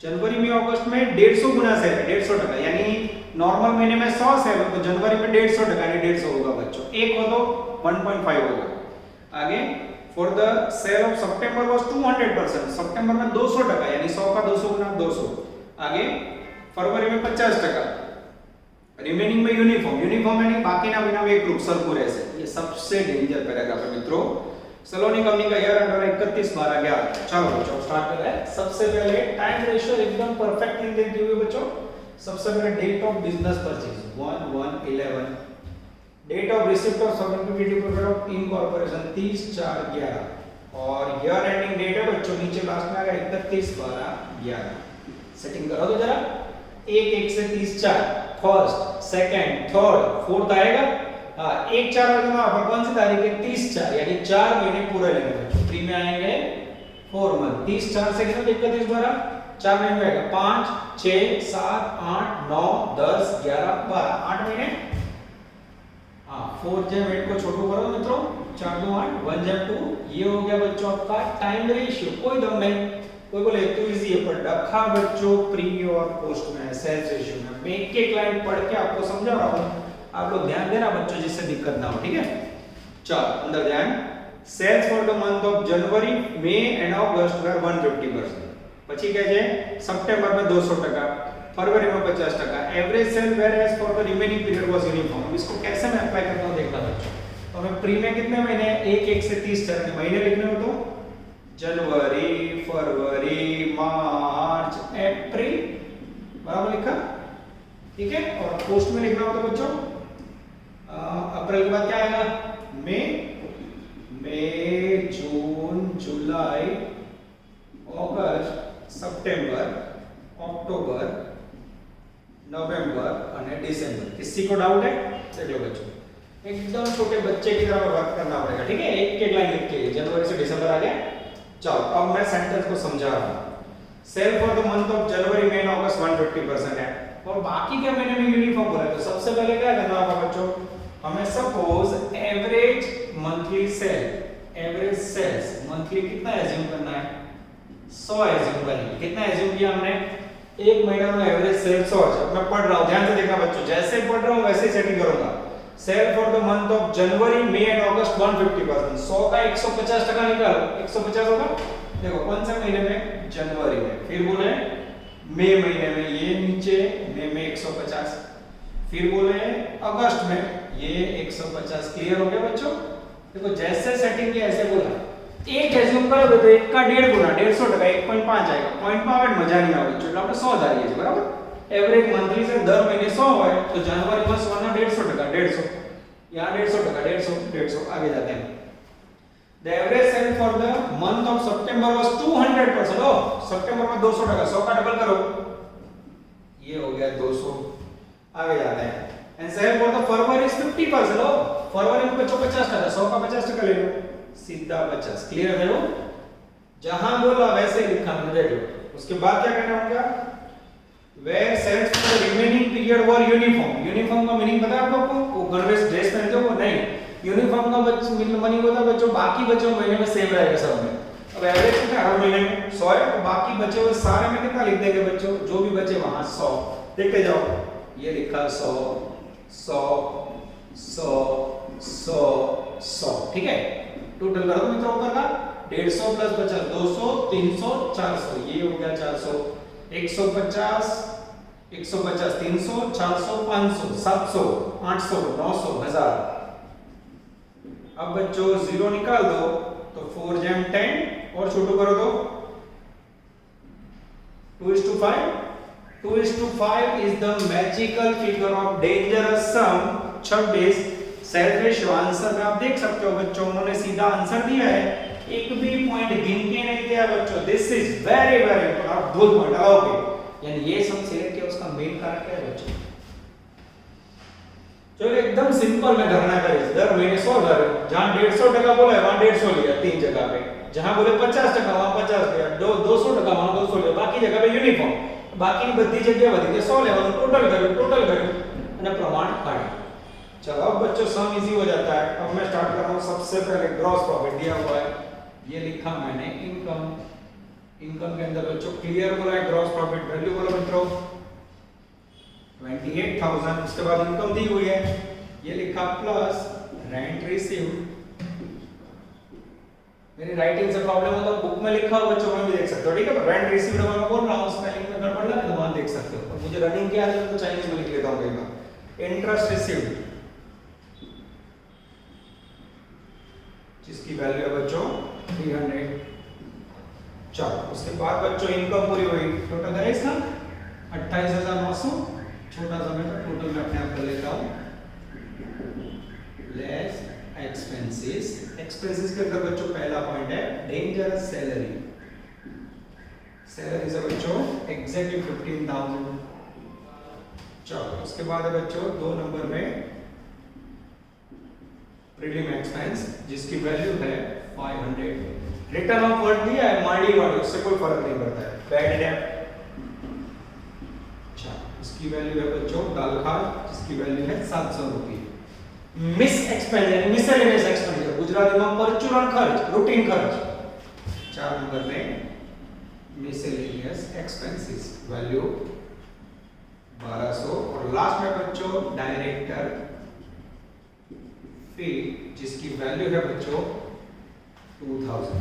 जनवरी में अगस्त में 150 गुना सेल है 150% यानी नॉर्मल महीने में 100 सेल हो तो जनवरी में 150% यानी 150 होगा बच्चों। एक हो तो 1.5 होगा। आगे for the sale of September was 200% सितंबर में 200% यानी 100 का 200 गुना 200। आगे फरवरी में 50%। रिमेनिंग में यूनिफॉर्म यानी बाकी ना बिना एक ग्रुप सरपुर ऐसे। ये सबसे डेंजर पैराग्राफ है मित्रों। सलोनी कंपनी का ईयर अंडर 31/12/11। चलो बच्चों स्टार्ट कर रहे हैं। सबसे पहले टाइम रेशियो एकदम परफेक्टली देखते हुए बच्चों सबसे पहले date of business purchase 1/1/11 date of receipt of certificate of incorporation 30/4/11 और ईयर एंडिंग डेट है बच्चों नीचे लास्ट में आएगा 31/12/11। सेटिंग करो तो जरा 1 से 30/4 फर्स्ट सेकंड थर्ड फोर्थ आएगा। हाँ 1/4 वाले पर कौन सी तारीख है 30/4 यानी 4 महीने पूरे लेंगे बच्चों। फ्री में आएंगे 4 मंथ 30/4 से कितना 31/12 4 महीने में आएगा 5 6 7 8 9 10 11 12 8 महीने। हाँ 4 जे वेट को छोटू करो मित्रों 4 2 8 1 जे 2 ये हो गया बच्चों आपका टाइम रेशियो। कोई दम नहीं कोई बोले तो इजी है पर रखा बच्चों प्री और पोस्ट में सेल्स रेशियो में। मैं एक लाइन पढ़ के आपको समझा रहा हूं आप लोग ध्यान देना बच्चों, जिससे दिक्कत ना हो, ठीक है। चलो अंदर ध्यान। Sales for the month of January, May and August were 150%। પછી કહે છે સપ્ટેમ્બર में 200%, फरवरी में 50%। Average sale variance for the remaining period was uniform. इसको कैसे मैं अप्लाई करता हूं देखना बच्चों। तो हमें प्री में कितने महीने, 1 से 30 चरण महीने लिखने हो तो जनवरी, फरवरी, मार्च, अप्रैल, बराबर लिखा, ठीक है। और पोस्ट में लिखना हो तो बच्चों अप्रैल के बाद क्या आएगा, मई, जून, जुलाई, ऑगस्ट, सितंबर, अक्टूबर, नवंबर और दिसंबर। किसी को डाउट है? देख लो बच्चों, एकदम छोटे बच्चे की तरह वर्क करना पड़ेगा, ठीक है। एक लाइन लिख के जनवरी से दिसंबर आ गया। चलो अब मैं सेंटेंस को समझा रहा हूं। Sale for the month of January, May, August 150% है, और बाकी के महीने में यूनिफॉर्म हो रहा है। तो सबसे पहले क्या करना होगा बच्चों, हमें suppose average monthly sale, average sales monthly कितना एज्यूम करना है, 100 एज्यूम करेंगे। कितना एज्यूम किया हमने, एक महीना में एवरेज सेल 100 है। मैं पढ़ रहा हूं, ध्यान से देखना बच्चों, जैसे पढ़ रहा हूं वैसे ही सेटिंग करूंगा। Sale for the month of January, May and August 150%। 100 का 150% निकालो, 150 होगा। देखो कौन से महीने में, जनवरी में, फिर बोले मई महीने में, ये नीचे मई में 150, फिर बोले अगस्त में ये 150। क्लियर हो गया बच्चों। देखो जैसे सेटिंग किया ऐसे बोला, एक एज्यूम करोगे तो एक का 1.5 गुना 150%, 1.5 आएगा। पॉइंट में આવે મજા નહીં આવે એટલે આપણે 100 ધારીએ છીએ, બરાબર। એવરેજ મંથલી से दर महीने 100 હોય तो जनवरी में 100 ना 150%, 150 यहां 150%, 150 आगे जाते हैं। The average sale for the month of September was 200%। ओ सितंबर में 200%, 100 का डबल करो, ये हो गया 200। आगे जाते हैं। And sale for the February is 50%। ओ फरवरी में बच्चों 50%, 100 का 50% ले लो, सीधा 50। क्लियर है वो, जहां बोला वैसे ही लिखा मैंने, देख लो। उसके बाद क्या करना होगा, where sales for the remaining period were uniform. Uniform का मीनिंग पता है आपको, वो गणवेश ड्रेस पहनते हो वो नहीं, यूनिफॉर्म का मीनिंग होता है बच्चों बाकी बच्चों महीने में सेम रहेगा सब में। अब एवरेज कितना हर महीने में 100 है, तो बाकी बचे हुए सारे में कितना लिख देंगे बच्चों, जो भी बचे वहां 100। देखते जाओ, ये लिखा 100 100 100 100 100, ठीक है। टोटल कर दो मित्रों ऊपर का, 150 प्लस 50 200, 300, 400, ये हो गया 400। 150 150 300, 400 500, 700, 800, 900, 1000। अब बच्चों जीरो निकाल दो तो 4 जैम 10, और छोटू करो तो 2:5। 2:5 is the magical figure of dangerous sum 26। Set ratio answer में आप देख सकते हो बच्चों, उन्होंने सीधा आंसर दिया है, एक भी पॉइंट गिन के नहीं दिया बच्चों। दिस इज वेरी वेरी अद्भुत पॉइंट आओगे, यानी ये सब सेलेक्ट किया, उसका मेन कारण क्या है बच्चों। चलो एकदम सिंपल में गणना करें, दर महीने 100 दर, जहां 150% बोला है वहां 150 लिया 3 जगह पे, जहां बोले 50% वहां 50 लिया, 200% वहां 200 लिया, बाकी जगह पे यूनिफॉर्म, बाकी बધી जगह वધી गई 100 लेवल टोटल કર્યું અને પ્રમાણ કાઢ્યું। चलो अब बच्चों सम इजी हो जाता है। अब मैं स्टार्ट कर रहा हूं, सबसे पहले ग्रॉस प्रॉफिट दिया हुआ है, ये लिखा मैंने इनकम। इनकम के अंदर बच्चों क्लियर बोला है ग्रॉस प्रॉफिट, वैल्यू बोलो मित्रों 28,000। उसके बाद इनकम दी हुई है, ये लिखा प्लस रेंट रिसीव्ड। मेरी राइटिंग से प्रॉब्लम हो तो बुक में लिखा हो बच्चों, में भी देख सकते हो, ठीक है। रेंट रिसीव्ड मैं बोल रहा हूं, स्पेलिंग में गड़बड़ लगे तो वहां देख सकते हो, और मुझे रनिंग क्या है तो चाइनीज में लिख लेता हूं कई बार। इंटरेस्ट रिसीव्ड जिसकी वैल्यू है बच्चों 300। चलो उसके बाद बच्चों इनकम पूरी हुई, टोटल है इसका 28,900। छोटा सा मैं टोटल में अपने आप कर लेता हूं, लेस एक्सपेंसेस। एक्सपेंसेस के अंदर बच्चों पहला पॉइंट है डेंजरस सैलरी। सैलरी से बच्चों एग्जैक्टली 15,000। चलो उसके बाद है बच्चों 2 नंबर में प्रीलिम एक्सपेंस जिसकी वैल्यू है 500। रिटर्न ऑफ वर्ड दिया है माड़ी वाली, उससे कोई फर्क नहीं पड़ता है, बैड डेट। अच्छा इसकी वैल्यू है बच्चों दाल खाद, जिसकी वैल्यू है 700 रुपये। मिस एक्सपेंस यानी मिसलेनियस एक्सपेंडिचर, गुजराती में परचूरण खर्च, रूटीन खर्च। 4 नंबर में मिसलेनियस एक्सपेंसेस वैल्यू 1200। और लास्ट में बच्चों डायरेक्टर फीट जिसकी वैल्यू है बच्चों 2000।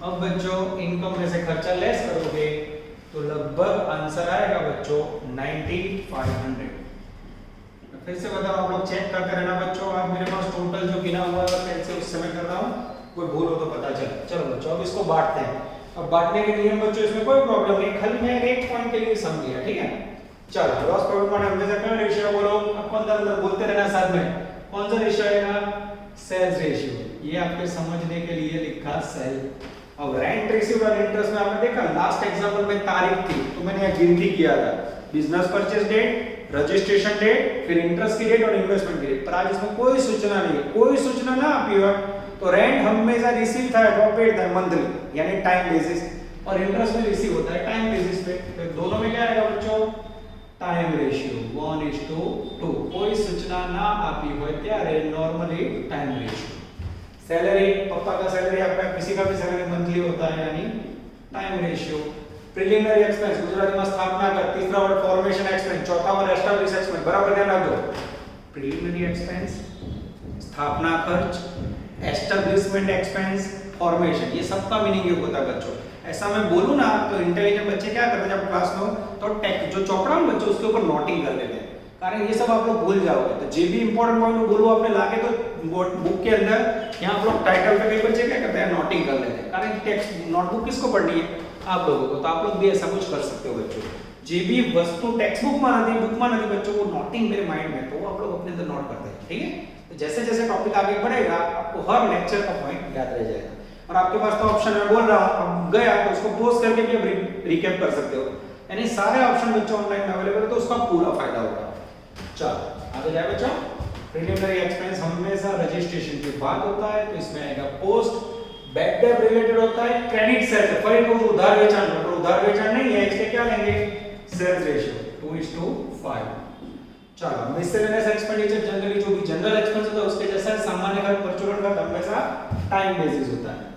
अब बच्चों इनकम में से खर्चा लेस करोगे तो लगभग आंसर आएगा बच्चों 9500। फिर से बताओ, आप लोग चेक करते रहना बच्चों। आज मेरे पास टोटल जो गिना हुआ है कैसे उस समय कर रहा हूँ, कोई भूल हो तो पता चले। चलो बच्चों अब इसको बांटते हैं। अब बांटने के नियम बच्चों इसमें कोई प्रॉब्लम नहीं, खाली मैं एक पॉइंट के लिए सम लिया, ठीक है। चलो लॉस प्रॉफिट मार्जिन हमेशा क्या रेशियो बोलो, आपको अंदर अंदर बोलते रहना साथ में। कौन सा रेशियो आएगा? Sales ratio. ये आपके समझने के लिए लिखा सेल। अब रेंट रिसीव्ड और इंटरेस्ट में आपने देखा लास्ट एग्जांपल में तारीख थी तो मैंने यहाँ गिनती किया था, business purchase date, registration date, फिर इंटरेस्ट की डेट और इन्वेस्टमेंट की डेट। पर आज इसमें कोई सूचना नहीं है, कोई सूचना ना आपकी हो तो रेंट हमेशा रिसीव था तो पेड था मंथली यानी टाइम बेसिस, और इंटरेस्ट में रिसीव होता है टाइम बेसिस पे। तो दोनों में क्या आएगा बच्चों? Time ratio 1:2। कोई सूचना ना आपी हो त्यारे नॉर्मली टाइम रेशियो। सैलरी, पापा का सैलरी आपका किसी का भी सैलरी मंथली होता है यानी time ratio. Preliminary expense Gujarati में स्थापना का, तीसरा वर्ड फॉर्मेशन एक्सपेंस, चौथा वर्ड एस्टैब्लिश एक्सपेंस। बराबर ध्यान रखो, प्रिलिमिनरी एक्सपेंस, स्थापना खर्च, एस्टैब्लिशमेंट एक्सपेंस, फॉर्मेशन, ये सबका मीनिंग ये होता है बच्चों। ऐसा मैं बोलूं ना तो इंटेलिजेंट बच्चे क्या करते हैं जब क्लास में हो तो टेक्स्ट जो चौपड़ा है बच्चों उसके ऊपर नोटिंग कर लेते हैं, कारण ये सब आप लोग भूल जाओगे। तो जे भी इंपॉर्टेंट पॉइंट बोलो आपने लाके तो बुक के अंदर यहाँ आप लोग टाइटल पे कई बच्चे क्या करते हैं नोटिंग कर लेते हैं, कारण टेक्स्ट नोटबुक किसको पढ़नी है? आप लोगों को। तो आप लोग भी ऐसा कुछ कर सकते हो बच्चों। जे भी वस्तु टेक्स्ट बुक में आती है, बुक में आती है बच्चों, वो नोटिंग मेरे माइंड में तो आप लोग अपने अंदर नोट करते हैं, ठीक है। तो जैसे जैसे टॉपिक आगे बढ़ेगा आपको हर लेक्चर का पॉइंट याद रह जाएगा। और आपके पास तो ऑप्शन मैं बोल रहा हूँ, अब गया तो उसको पॉज करके भी आप रिकैप कर सकते हो, यानी सारे ऑप्शन बच्चों ऑनलाइन में अवेलेबल है तो उसका पूरा फायदा होगा। चलो आगे जाए बच्चों। प्रिलिमिनरी एक्सपेंस हमेशा रजिस्ट्रेशन के बाद होता है तो इसमें आएगा पोस्ट। बैड डेट रिलेटेड होता है क्रेडिट सेल्स, फॉर को उधार बेचना, तो उधार बेचना नहीं है इसके क्या लेंगे? Sales ratio 2:5। चलो मिसलेनियस एक्सपेंडिचर जनरली जो भी जनरल एक्सपेंस होता है उसके जैसा सामान्य खर्च, परचून खर्च हमेशा टाइम बेसिस होता है।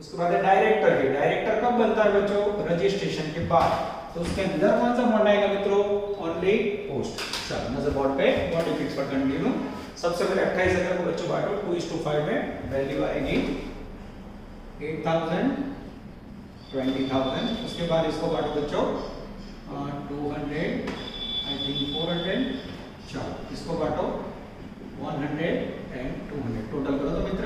उसके बाद है डायरेक्टर की। डायरेक्टर कब बनता है बच्चों? रजिस्ट्रेशन के बाद। तो उसके अंदर कौन सा बॉन्ड आएगा मित्रों? Only post. चलो नजर बोर्ड पे बॉडी फिक्स पर कंटिन्यू। सबसे पहले 28000 को बच्चों बांटो 2:5 में, वैल्यू आएगी 8000, 20000। उसके बाद इसको बांटो बच्चों 200, आई थिंक 400। चलो इसको बांटो 100 एंड 200। टोटल करो तो मित्र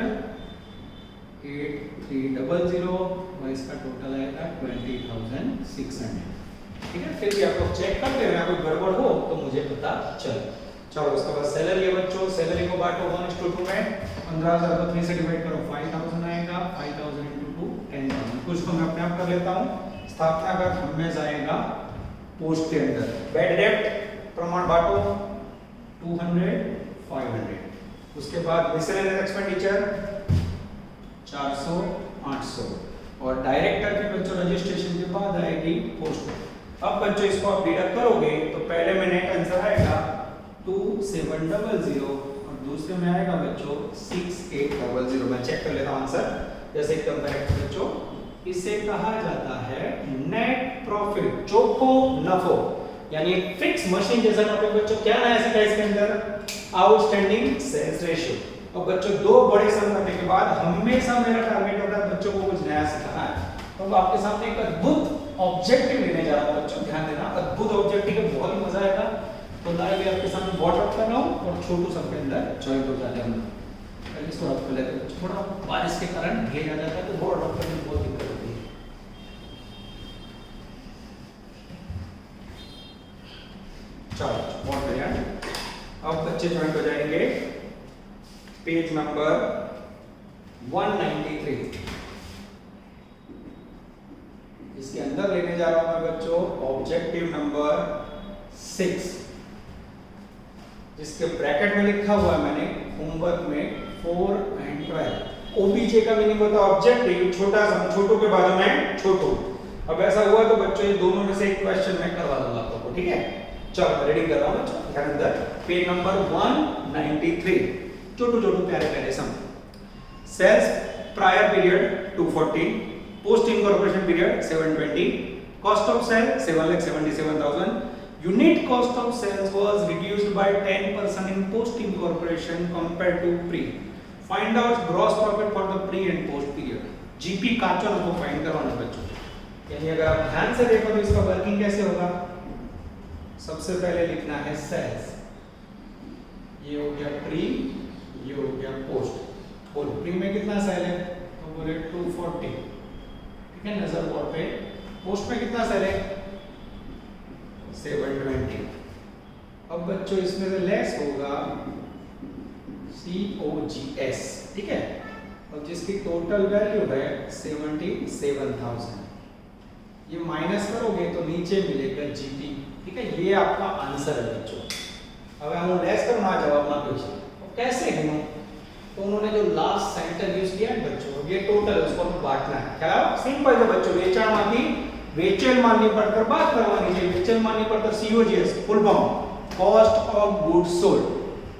8300 और इसका टोटल आएगा 20600, ठीक है। फिर भी आप लोग चेक करते रहना, कोई गड़बड़ हो तो मुझे पता चले। चलो उसके बाद सैलरी है बच्चों, सैलरी को बांटो 1:2 में। 15000 को 3 से डिवाइड करो 5000 आएगा, 5000 × 2 10,000। कुछ को मैं अपने आप कर लेता हूँ। स्थापना का हमेशा आएगा पोस्ट के अंदर। बैड डेट प्रमाण बांटो 200, 500। उसके बाद मिसलेनियस एक्सपेंडिचर 400, 800 और डायरेक्टर की बच्चों रजिस्ट्रेशन के बाद आएगी पोस्ट। अब बच्चों इसको आप डिडक्ट करोगे तो पहले में नेट आंसर आएगा 2700 और दूसरे में आएगा बच्चों 6800। मैं चेक कर लेता हूं आंसर, जैसे एकदम करेक्ट बच्चों। इसे कहा जाता है नेट प्रॉफिट, चोखो नफो, यानी एक फिक्स मशीन जैसा टॉपिक बच्चों। क्या नया सीखा इसके अंदर? Outstanding sales ratio. और बच्चों दो बड़े सम करने के बाद हमेशा मेरा टारगेट होता है बच्चों को कुछ नया सिखाना है। तो मैं आपके सामने एक अद्भुत ऑब्जेक्टिव लेने जा रहा हूं बच्चों, ध्यान देना। अद्भुत ऑब्जेक्टिव है, बहुत मजा आएगा। तो लाइव आपके सामने बोर्ड रख कर रहा हूं और छोटू सबके अंदर जॉइन हो जाते हैं। पहले इसको रख लेते हैं, थोड़ा बारिश के कारण भीग आ जाता है तो बोर्ड रख करने में बहुत दिक्कत होती है। चलो बोर्ड पे यार अब बच्चे ज्वाइन हो जाएंगे पेज नंबर 193। इसके अंदर लेने जा रहा हूं मैं बच्चों ऑब्जेक्टिव नंबर 6, जिसके ब्रैकेट में लिखा हुआ है मैंने होमवर्क में 4 and 12। ओबीजे का मीनिंग होता है ऑब्जेक्टिव, छोटा सा, छोटू के बाजू में छोटू। अब ऐसा हुआ तो बच्चों ये दोनों में से एक क्वेश्चन मैं करवा दूंगा आपको, ठीक है। चलो मैं रीडिंग कर रहा हूं बच्चों, ध्यान अंदर। पेज नंबर 193, छोटू छोटू प्यारे प्यारे sum. Sales prior period 240, post incorporation period 720, cost of sale 7,77,000, unit cost of sales was reduced by 10% in post incorporation compared to pre. Find out gross profit for the pre and post period. GP काचो को find करवाना है बच्चों. यानी अगर आप ध्यान से देखो तो इसका वर्किंग कैसे होगा. सबसे पहले लिखना है सेल्स. ये हो गया प्री, ये हो गया पोस्ट. और प्री में कितना सेल है तो बोले 240. ठीक है, नजर बोर्ड पे. पोस्ट में कितना सेल है 720. अब बच्चों इसमें से लेस होगा COGS. ठीक है, और जिसकी टोटल वैल्यू है 77,000. ये माइनस करोगे तो नीचे मिलेगा जीपी. ठीक है, ये आपका आंसर है बच्चों. अब हम लेस करना जवाब ना पूछे तो कैसे गिनो. तो उन्होंने जो लास्ट सेंटेंस यूज किया है बच्चों, ये टोटल उसको बांटना है. क्या सिंपल है बच्चों. वेचन माननी पड़कर बात करवानी चाहिए. वेचन माननी पड़कर COGS full form cost of goods sold.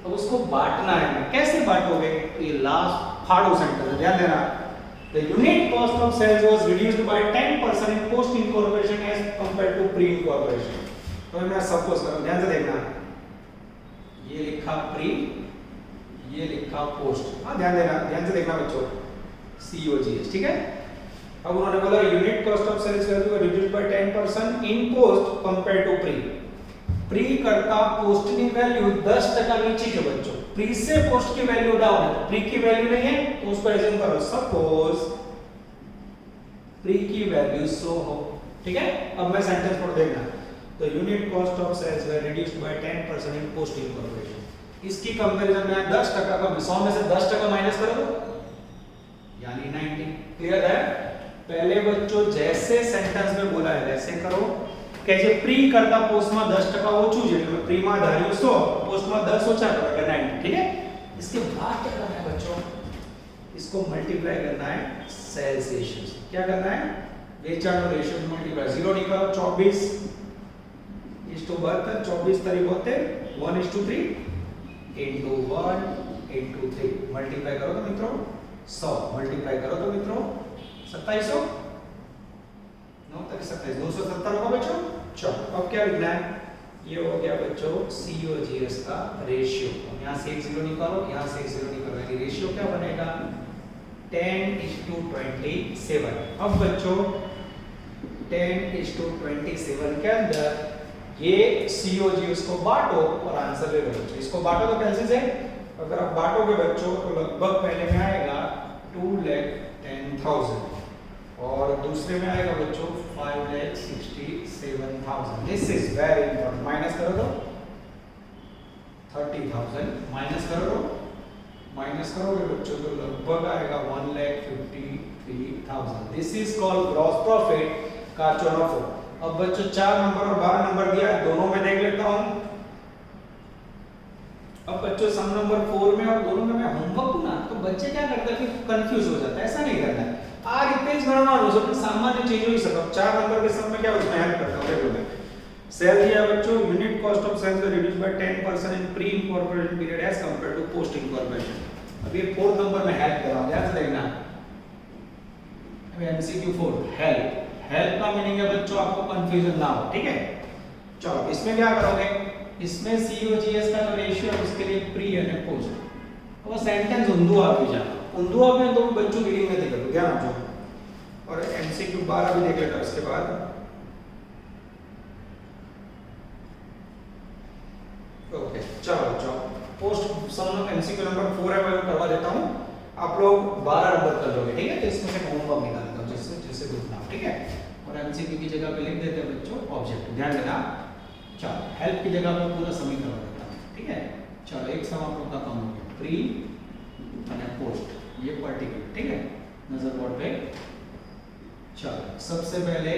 अब उसको बांटना है. कैसे बांटोगे. ये लास्ट फाड़ो सेंटेंस है, ध्यान देना. The unit cost of sales was reduced by 10% in post incorporation as compared to pre incorporation. तो मैं सपोज करूं, ध्यान से देखना. ये लिखा प्री, ये लिखा पोस्ट. हाँ ध्यान देना, ध्यान से देखना बच्चों. COGS. ठीक है. अब उन्होंने बोला unit cost of sales value reduced by 10% in post compare to pre. Pre करता पोस्ट की वैल्यू 10% नीचे के बच्चों. प्री से पोस्ट की वैल्यू डाउन है. प्री की वैल्यू नहीं है तो उसको एज्यूम करो सपोज प्री की वैल्यू 100 हो. ठीक है. अब मैं सेंटेंस पढ़ देखना. तो unit cost of sales were reduced by 10% in post incorporation. इसकी कंपैरिजन में 10% का 100 में से 10% माइनस कर दो यानी 90. क्लियर है. पहले बच्चों जैसे सेंटेंस में बोला है वैसे करो. कैसे प्री करता पोस्ट में 10% ઓછું છે એટલે પ્રી માં ધાર્યું 100, પોસ્ટ માં 10 ઓછા કરો એટલે 90. ठीक है. इसके बाद क्या करना है बच्चों. इसको मल्टीप्लाई करना है सेल्स रेशियो से. क्या करना है. वेचाण रेशियो मल्टीप्लाई 0 निकालो 24 इस तो 72 24 तरी 72 1:3 into 1 into 3 मल्टीप्लाई करो तो मित्रों 100 मल्टीप्लाई करो तो मित्रों 2700 9 तक 27 270 होगा बच्चों. चलो अब क्या लिखना है. ये हो गया बच्चों COGS का रेशियो. यहाँ से एक 0 निकालो, यहाँ से एक 0 निकालो, यानी रेशियो क्या बनेगा 10:27. अब बच्चों 10:27 के अंदर ये COGS को बांटो और आंसर ले लो बच्चों. इसको बांटो तो कैसे से. अगर आप बांटोगे बच्चों तो लगभग पहले में आएगा 2,10,000 और दूसरे में आएगा बच्चों 5,67,000. This is very important. Minus करो तो 30,000 माइनस करो तो माइनस करोगे बच्चों तो लगभग आएगा 1,53,000. This is called gross profit का चौराफो. अब बच्चों 4 नंबर और 12 नंबर दिया है, दोनों में देख लेता हूं. अब बच्चों सम नंबर 4 में और दोनों में मैं होमवर्क ना तो बच्चे क्या करते हैं कि कंफ्यूज हो जाता है. ऐसा नहीं करना है. आ रिपेज गणनानो जो सामान्य चीज होई सके. 4 नंबर के सम में क्या उसमें हेल्प करता है. देखो सेल दिया बच्चों unit cost of sales were reduced by 10% in pre incorporation period as compared to post incorporation. अब ये 4 नंबर में हेल्प कर रहा हूं, ध्यान से देखना. अब MCQ 4 हेल्प. हेल्प का मीनिंग है बच्चों आपको कंफ्यूजन ना हो. ठीक है. चलो इसमें क्या करोगे. इसमें COGS का जो रेशियो है उसके लिए प्री और पोस्ट. वो सेंटेंस ઊંધું આવી जाए. ઊંધું આવે तो बच्चों रीडिंग में देख लो, ध्यान रखो. और MCQ 12 भी देख लेता उसके बाद. ओके चलो बच्चों पोस्ट सम MCQ नंबर 4 है मैं करवा देता हूं. आप लोग 12 नंबर कर लोगे. ठीक है. तो इसमें से होमवर्क निकाल देता हूं जिससे दूसरा. ठीक है. और MCQ की जगह पे लिख देते हैं बच्चों ऑब्जेक्ट. ध्यान देना. चलो हेल्प की जगह पे पूरा समीकरण करवा देता हूं. ठीक है. चलो एक सम आप लोग का काम हो गया प्री और पोस्ट ये पर्टिकुलर. ठीक है. नजर बोर्ड पे. चलो सबसे पहले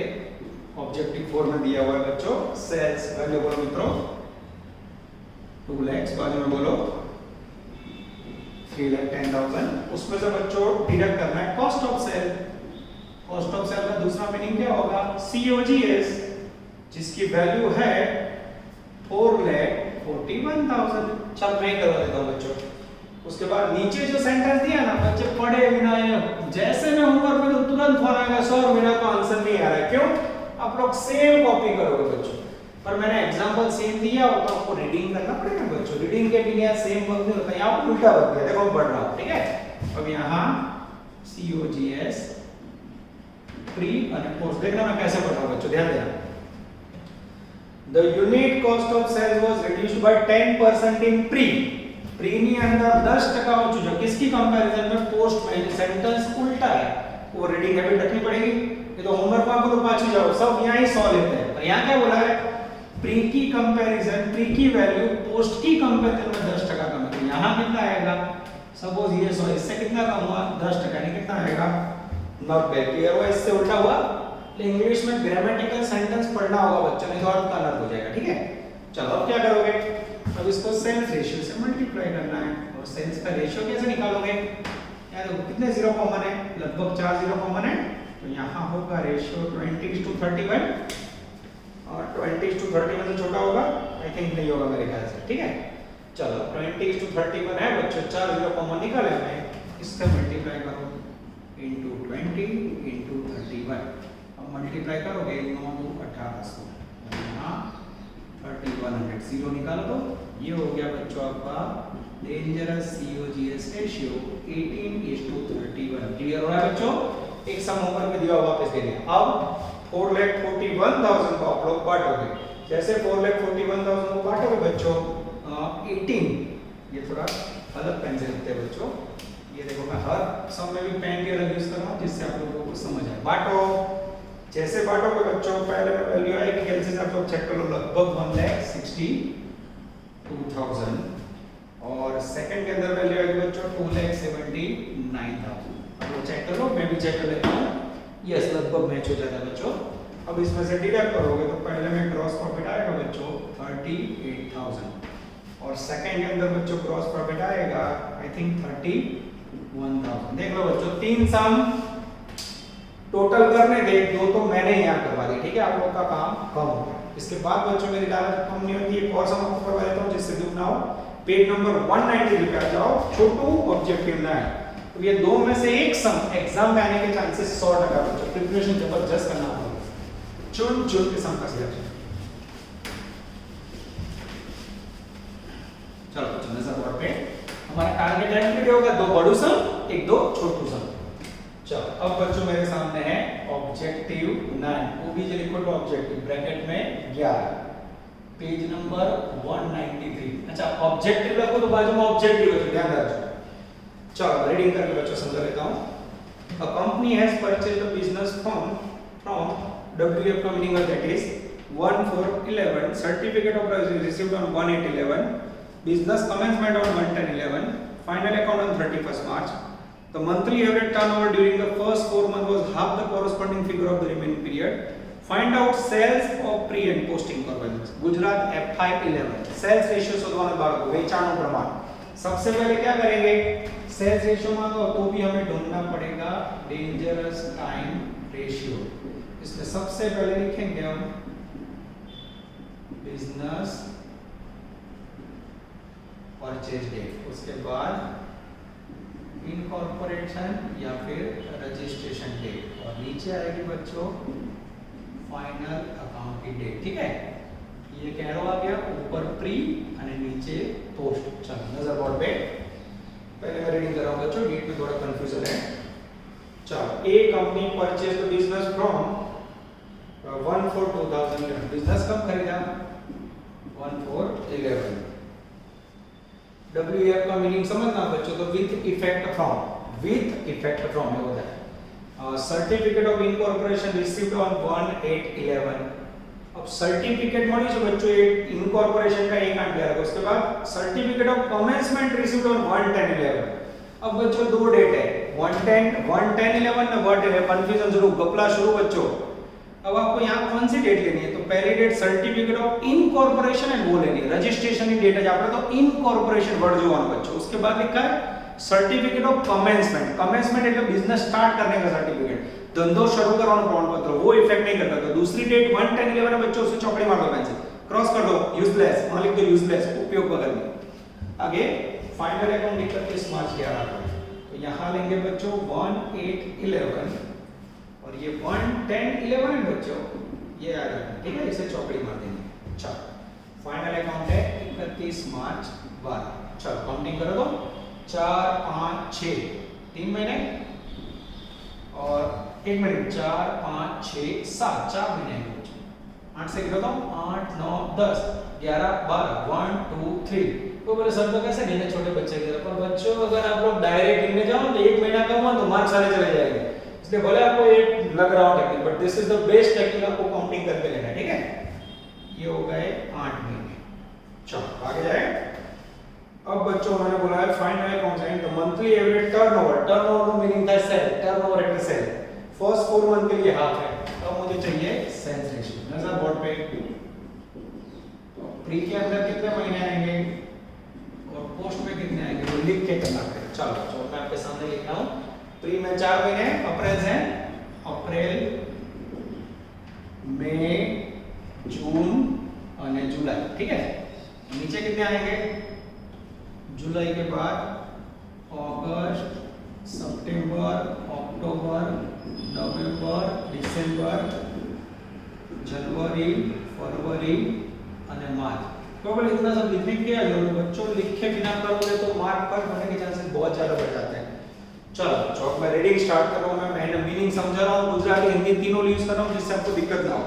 ऑब्जेक्टिव 4 में दिया हुआ है बच्चों सेल्स वैल्यू बोलो मित्रों 2 लाख. बाजू में बोलो 3,10,000. उसमें से बच्चों डिडक्ट करना है cost of sale. Cost of sale का दूसरा मीनिंग क्या होगा COGS जिसकी वैल्यू है 4,41,000. चल मैं करवा देता हूं बच्चों. उसके बाद नीचे जो सेंटेंस दिया ना बच्चे पढ़े बिना जैसे मैं होमवर्क में तो तुरंत फॉर आएगा 100 मेरा तो आंसर नहीं आ रहा है. क्यों. आप लोग सेम कॉपी करोगे बच्चों. पर मैंने एग्जांपल सेम दिया हो तो आपको रीडिंग करना पड़ेगा बच्चों। रीडिंग के बिना सेम वर्क नहीं होता, यहाँ पर उल्टा वर्क दिया, देखो मैं पढ़ रहा हूँ, ठीक है। अब यहाँ COGS प्री और पोस्ट, देखना मैं कैसे पढ़ रहा हूँ बच्चों, ध्यान देना। The unit cost of sales was reduced by 10% in pre. Pre ની અંદર 10% ઓછું છે, किसकी कंपैरिजन में? पोस्ट में। सेंटेंस उल्टा है, वो रीडिंग हैबिट रखनी पड़ेगी। ये तो होमवर्क में आपको तो पाछू जाओ, सब यहाँ ही 100 लेते हैं, पर यहाँ क्या बोला है? प्री की कंपैरिजन, प्री की वैल्यू पोस्ट की कंपैरिजन में 10% कम है, तो यहाँ कितना आएगा? सपोज ये 100, इससे कितना कम हुआ? 10%, यानी कितना आएगा? 90। क्लियर हुआ? इससे उल्टा हुआ। इंग्लिश में ग्रामेटिकल सेंटेंस पढ़ना होगा बच्चों, नहीं तो अर्थ का अनर्थ हो जाएगा, ठीक है। चलो अब क्या करोगे? अब इसको सेल्स रेशियो से मल्टीप्लाई करना है, और सेल्स का रेशियो कैसे निकालोगे? यार देखो कितने जीरो कॉमन है, लगभग 4 जीरो कॉमन है, तो यहाँ होगा रेशियो 20:31, और 20:31 से छोटा होगा? आई थिंक नहीं होगा मेरे ख्याल से, ठीक है। चलो 20:31 है बच्चों, 4 जीरो कॉमन निकाले हमने, इससे मल्टीप्लाई करो into 20 into 31, अब मल्टीप्लाई करोगे 9 2 1800, यहाँ 3100, जीरो निकालो तो ये हो गया बच्चों आपका डेंजरस COGS रेशियो 18:31। क्लियर हो रहा है बच्चों? एक सम होमवर्क में दिया हुआ वापस दे दें। अब 4,41,000 को आप लोग बांटोगे, जैसे 4,41,000 को बांटोगे बच्चों 18, ये थोड़ा अलग पेन से लिखते हैं बच्चों, ये देखो मैं हर सम में भी पेन की अलग यूज कर रहा हूँ जिससे आप लोगों को समझ आए। बांटो, जैसे बांटोगे बच्चों पहले में वैल्यू आएगी, कैलसी से आप लोग चेक करो, लगभग 1,62,000, और सेकंड के अंदर वैल्यू आएगी बच्चों 2,79,000। अब वो चेक करो, मैं भी चेक कर लेता हूँ, यस लगभग मैच हो जाता है बच्चों। अब इसमें से डिडक्ट करोगे तो पहले में ग्रॉस प्रॉफिट आएगा बच्चों 38,000, और सेकंड के अंदर बच्चों ग्रॉस प्रॉफिट आएगा आई थिंक 31,000। देख लो बच्चों, 3 सम टोटल करने थे, 2 तो मैंने यहाँ करवा दी, ठीक है। आप लोग का काम कम हो गया। इसके बाद बच्चों मेरी डायरेक्ट कम नहीं होती, एक और सम आपको करवा देता हूँ जिससे दुख ना हो। पेज नंबर 193 पे आ जाओ, छोटू ऑब्जेक्टिव 9। तो ये दो में से एक सम एग्जाम में आने के चांसेस 100% बच्चों, प्रिपरेशन जबरदस्त करना होगा, चुन चुन के सम का सिलेक्शन। चलो बच्चों नजर बोर्ड पे, हमारा टारगेट है कंप्लीट होगा, 2 बड़ू सम, 1-2 छोटू सम। चलो अब बच्चों मेरे सामने है ऑब्जेक्टिव 9, वो भी लिखो तो ऑब्जेक्टिव ब्रैकेट में 11, पेज नंबर 193। अच्छा ऑब्जेक्टिव रखो तो बाजू में ऑब्जेक्टिव है, ध्यान रखो। चलो रीडिंग करके बच्चों समझा लेता हूं। A company has purchased a business from WF का meaning that is 1/4/11, certificate of received on 1/8/11, business commencement on 1/10/11, final account on 31st March. The monthly average turnover during the first 4 months was half the corresponding figure of the remaining period. Find out sales of pre and post incorporation. Gujarat FI11 sales ratio शोधवाना बाळको, वेचाणનું प्रमाण। सबसे पहले क्या करेंगे? Sales ratio मांगो तो भी हमें ढूंढना पड़ेगा डेंजरस टाइम रेशियो। इसमें सबसे पहले लिखेंगे हम बिजनेस परचेज डेट, उसके बाद इनकॉर्पोरेशन या फिर रजिस्ट्रेशन डेट, और नीचे आएगी बच्चों फाइनल अकाउंट की डेट, ठीक है। ये कैरो आ गया, ऊपर प्री और नीचे पोस्ट। चलो नजर बोर्ड पे पहले मैं रीडिंग कर रहा हूं बच्चों, डेट में थोड़ा कंफ्यूजन है। चलो a company purchase the business from 1/4/2011, business कब खरीदा? 1/4/11। WF का मीनिंग समझना बच्चों, तो with effect from, with effect from ये होता है। Certificate of incorporation received on 1/8/11। अब सर्टिफिकेट मળી છે बच्चों एक इनकॉर्पोरेशन का 1/8/11 को, उसके बाद certificate of commencement received on 1/10/11। अब बच्चों दो डेट है 1/10/11 ना 1/10, कंफ्यूजन जरूर, गपला शुरू बच्चों। अब आपको यहाँ कौन सी डेट लेनी है? तो पहली डेट सर्टिफिकेट ऑफ इनकॉर्पोरेशन है वो लेनी है, रजिस्ट्रेशन की डेट है जहां पर तो इनकॉर्पोरेशन वर्ड जो आना बच्चों। उसके बाद लिखा है सर्टिफिकेट ऑफ कमेंसमेंट, कमेंसमेंट એટલે बिजनेस स्टार्ट करने का सर्टिफिकेट, धंधो शुरू करવાનો प्रमाणपत्र, वो इफेक्ट नहीं करता। तो दूसरी डेट 1/10/11 है बच्चों, उसे चौकड़ी मार दो पेन से, क्रॉस कर दो, यूजलेस, वहां लिख दो यूजलेस, उपयोग बगल में। आगे फाइनल अकाउंट 31 मार्च 11 को, तो यहां लेंगे बच्चों 1/8/11 और ये 1/10/11 है बच्चों, ये आ जाएगा, ठीक है। इसे चौकड़ी मार देंगे। चलो फाइनल अकाउंट है 31 मार्च 12। चलो काउंटिंग करो तो 4 5 6 3 महीने और 1 मिनट 4 5 6 7 4 महीने हैं। 8 से गिनो तो 8 9 10 11 12 1 2 3। तो बोले सर तो कैसे गिने छोटे बच्चे के, पर बच्चों अगर आप लोग डायरेक्ट गिनने जाओ तो 1 महीना कम हुआ तो मार्क्स सारे चले जाएंगे, इसलिए बोले आपको एक लग रहा हो technique, but this is the best technique आपको काउंटिंग करके लेना है, ठीक है। ये हो गए 8 महीने। चलो आगे जाए। अब बच्चों मैंने बोला है find account and the monthly average turnover. Turnover का मीनिंग था sale, turnover at sale. First 4 month के लिए हाफ है, अब मुझे चाहिए सेल्स रेशियो। नजर बोर्ड पे तो प्री के अंदर कितने महीने आएंगे और पोस्ट में कितने आएंगे वो लिख के करना है। चलो मैं आपके सामने लिख रहा हूं। प्री में 4 महीने अप्रैल है, अप्रैल मई जून और जुलाई, ठीक है। नीचे कितने आएंगे, जुलाई के बाद अगस्त सितंबर अक्टूबर नवंबर दिसंबर जनवरी फरवरी और मार्च। तो बोले इतना सब लिखने की क्या जरूरत है, बच्चों लिखे बिना करोगे तो मार्क पर होने के चांसेस बहुत ज्यादा बढ़ जाते हैं। चलो चौक में रीडिंग स्टार्ट कर रहा हूं, मैं मीनिंग समझा रहा हूं, गुजराती हिंदी तीनों यूज कर रहा हूं जिससे आपको दिक्कत ना हो।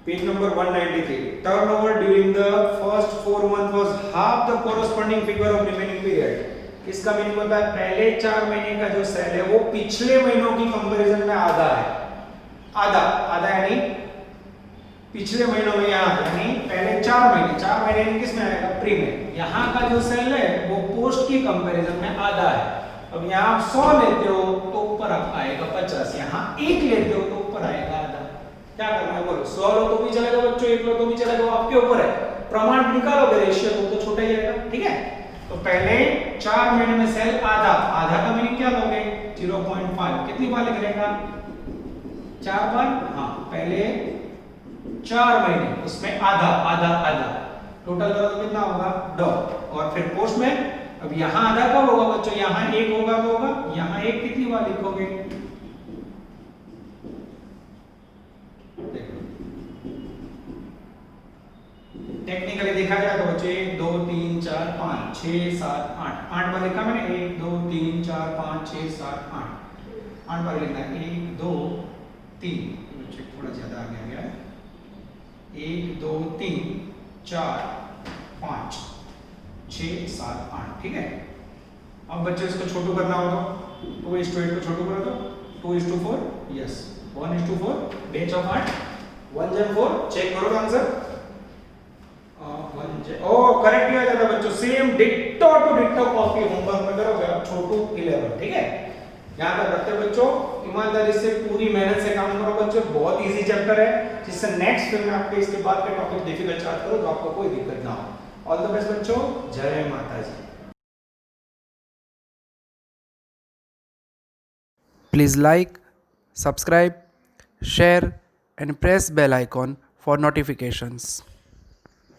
Page number 193। Turnover during the first 4 month was half the corresponding figure of remaining period. इसका मीनिंग होता है पहले 4 महीने का जो सेल है वो पिछले महीनों की कंपैरिजन में आधा है। आधा यानी पिछले महीनों में यहाँ यानी पहले 4 महीने किस में आएगा, प्री में। यहाँ का जो सेल है वो पोस्ट की कंपैरिजन में आधा है। अब यहाँ आप 100 लेते हो तो ऊपर आएगा 50, यहाँ 1 लेते हो तो ऊपर आएगा आधा। क्या करना है बोलो, 100 लो तो भी चलेगा बच्चों, 1 लो तो भी चलेगा, आपके ऊपर है। प्रमाण निकालोगे रेशियो तो छोटा ही आएगा, ठीक है। तो पहले 4 महीने में सेल आधा का मीनिंग क्या लोगे 0.5। कितनी बार लिखेगा 4 बार, हाँ पहले 4 महीने उसमें आधा टोटल करो तो कितना होगा 2। और फिर पोस्ट में अब यहां आधा कब होगा बच्चों, यहां 1 होगा तो होगा, यहां 1 कितनी बार लिखोगे, टेक्निकली देखा जाए तो बच्चों 1 2 3 4 5 6 7 8 बार लिखा मैंने, 1 2 3 4 5 6 7 8 बार लिखना है। 1 2 3 बच्चों थोड़ा ज्यादा आगे आ गया है। 1 2 3 4 5 6 7 8, ठीक है। अब बच्चे इसको छोटू करना हो तो 2:8 को छोटू करो तो 2:4, यस 1:4 बेच ऑफ 8 1 जन 4। चेक करो आंसर, करेक्ट किया जाता बच्चों, same ditto to ditto copy homework में करोगे आप छोटू 11, ठीक है। यहां तक रखते बच्चों, ईमानदारी से पूरी मेहनत से काम करो बच्चों, बहुत इजी चैप्टर है जिससे नेक्स्ट फिर मैं आपके इसके बाद के टॉपिक डिफिकल्ट चार्ट करूं तो आपको कोई दिक्कत ना हो। ऑल द बेस्ट बच्चों, जय माता जी। Please like, subscribe, share and press bell icon for notifications.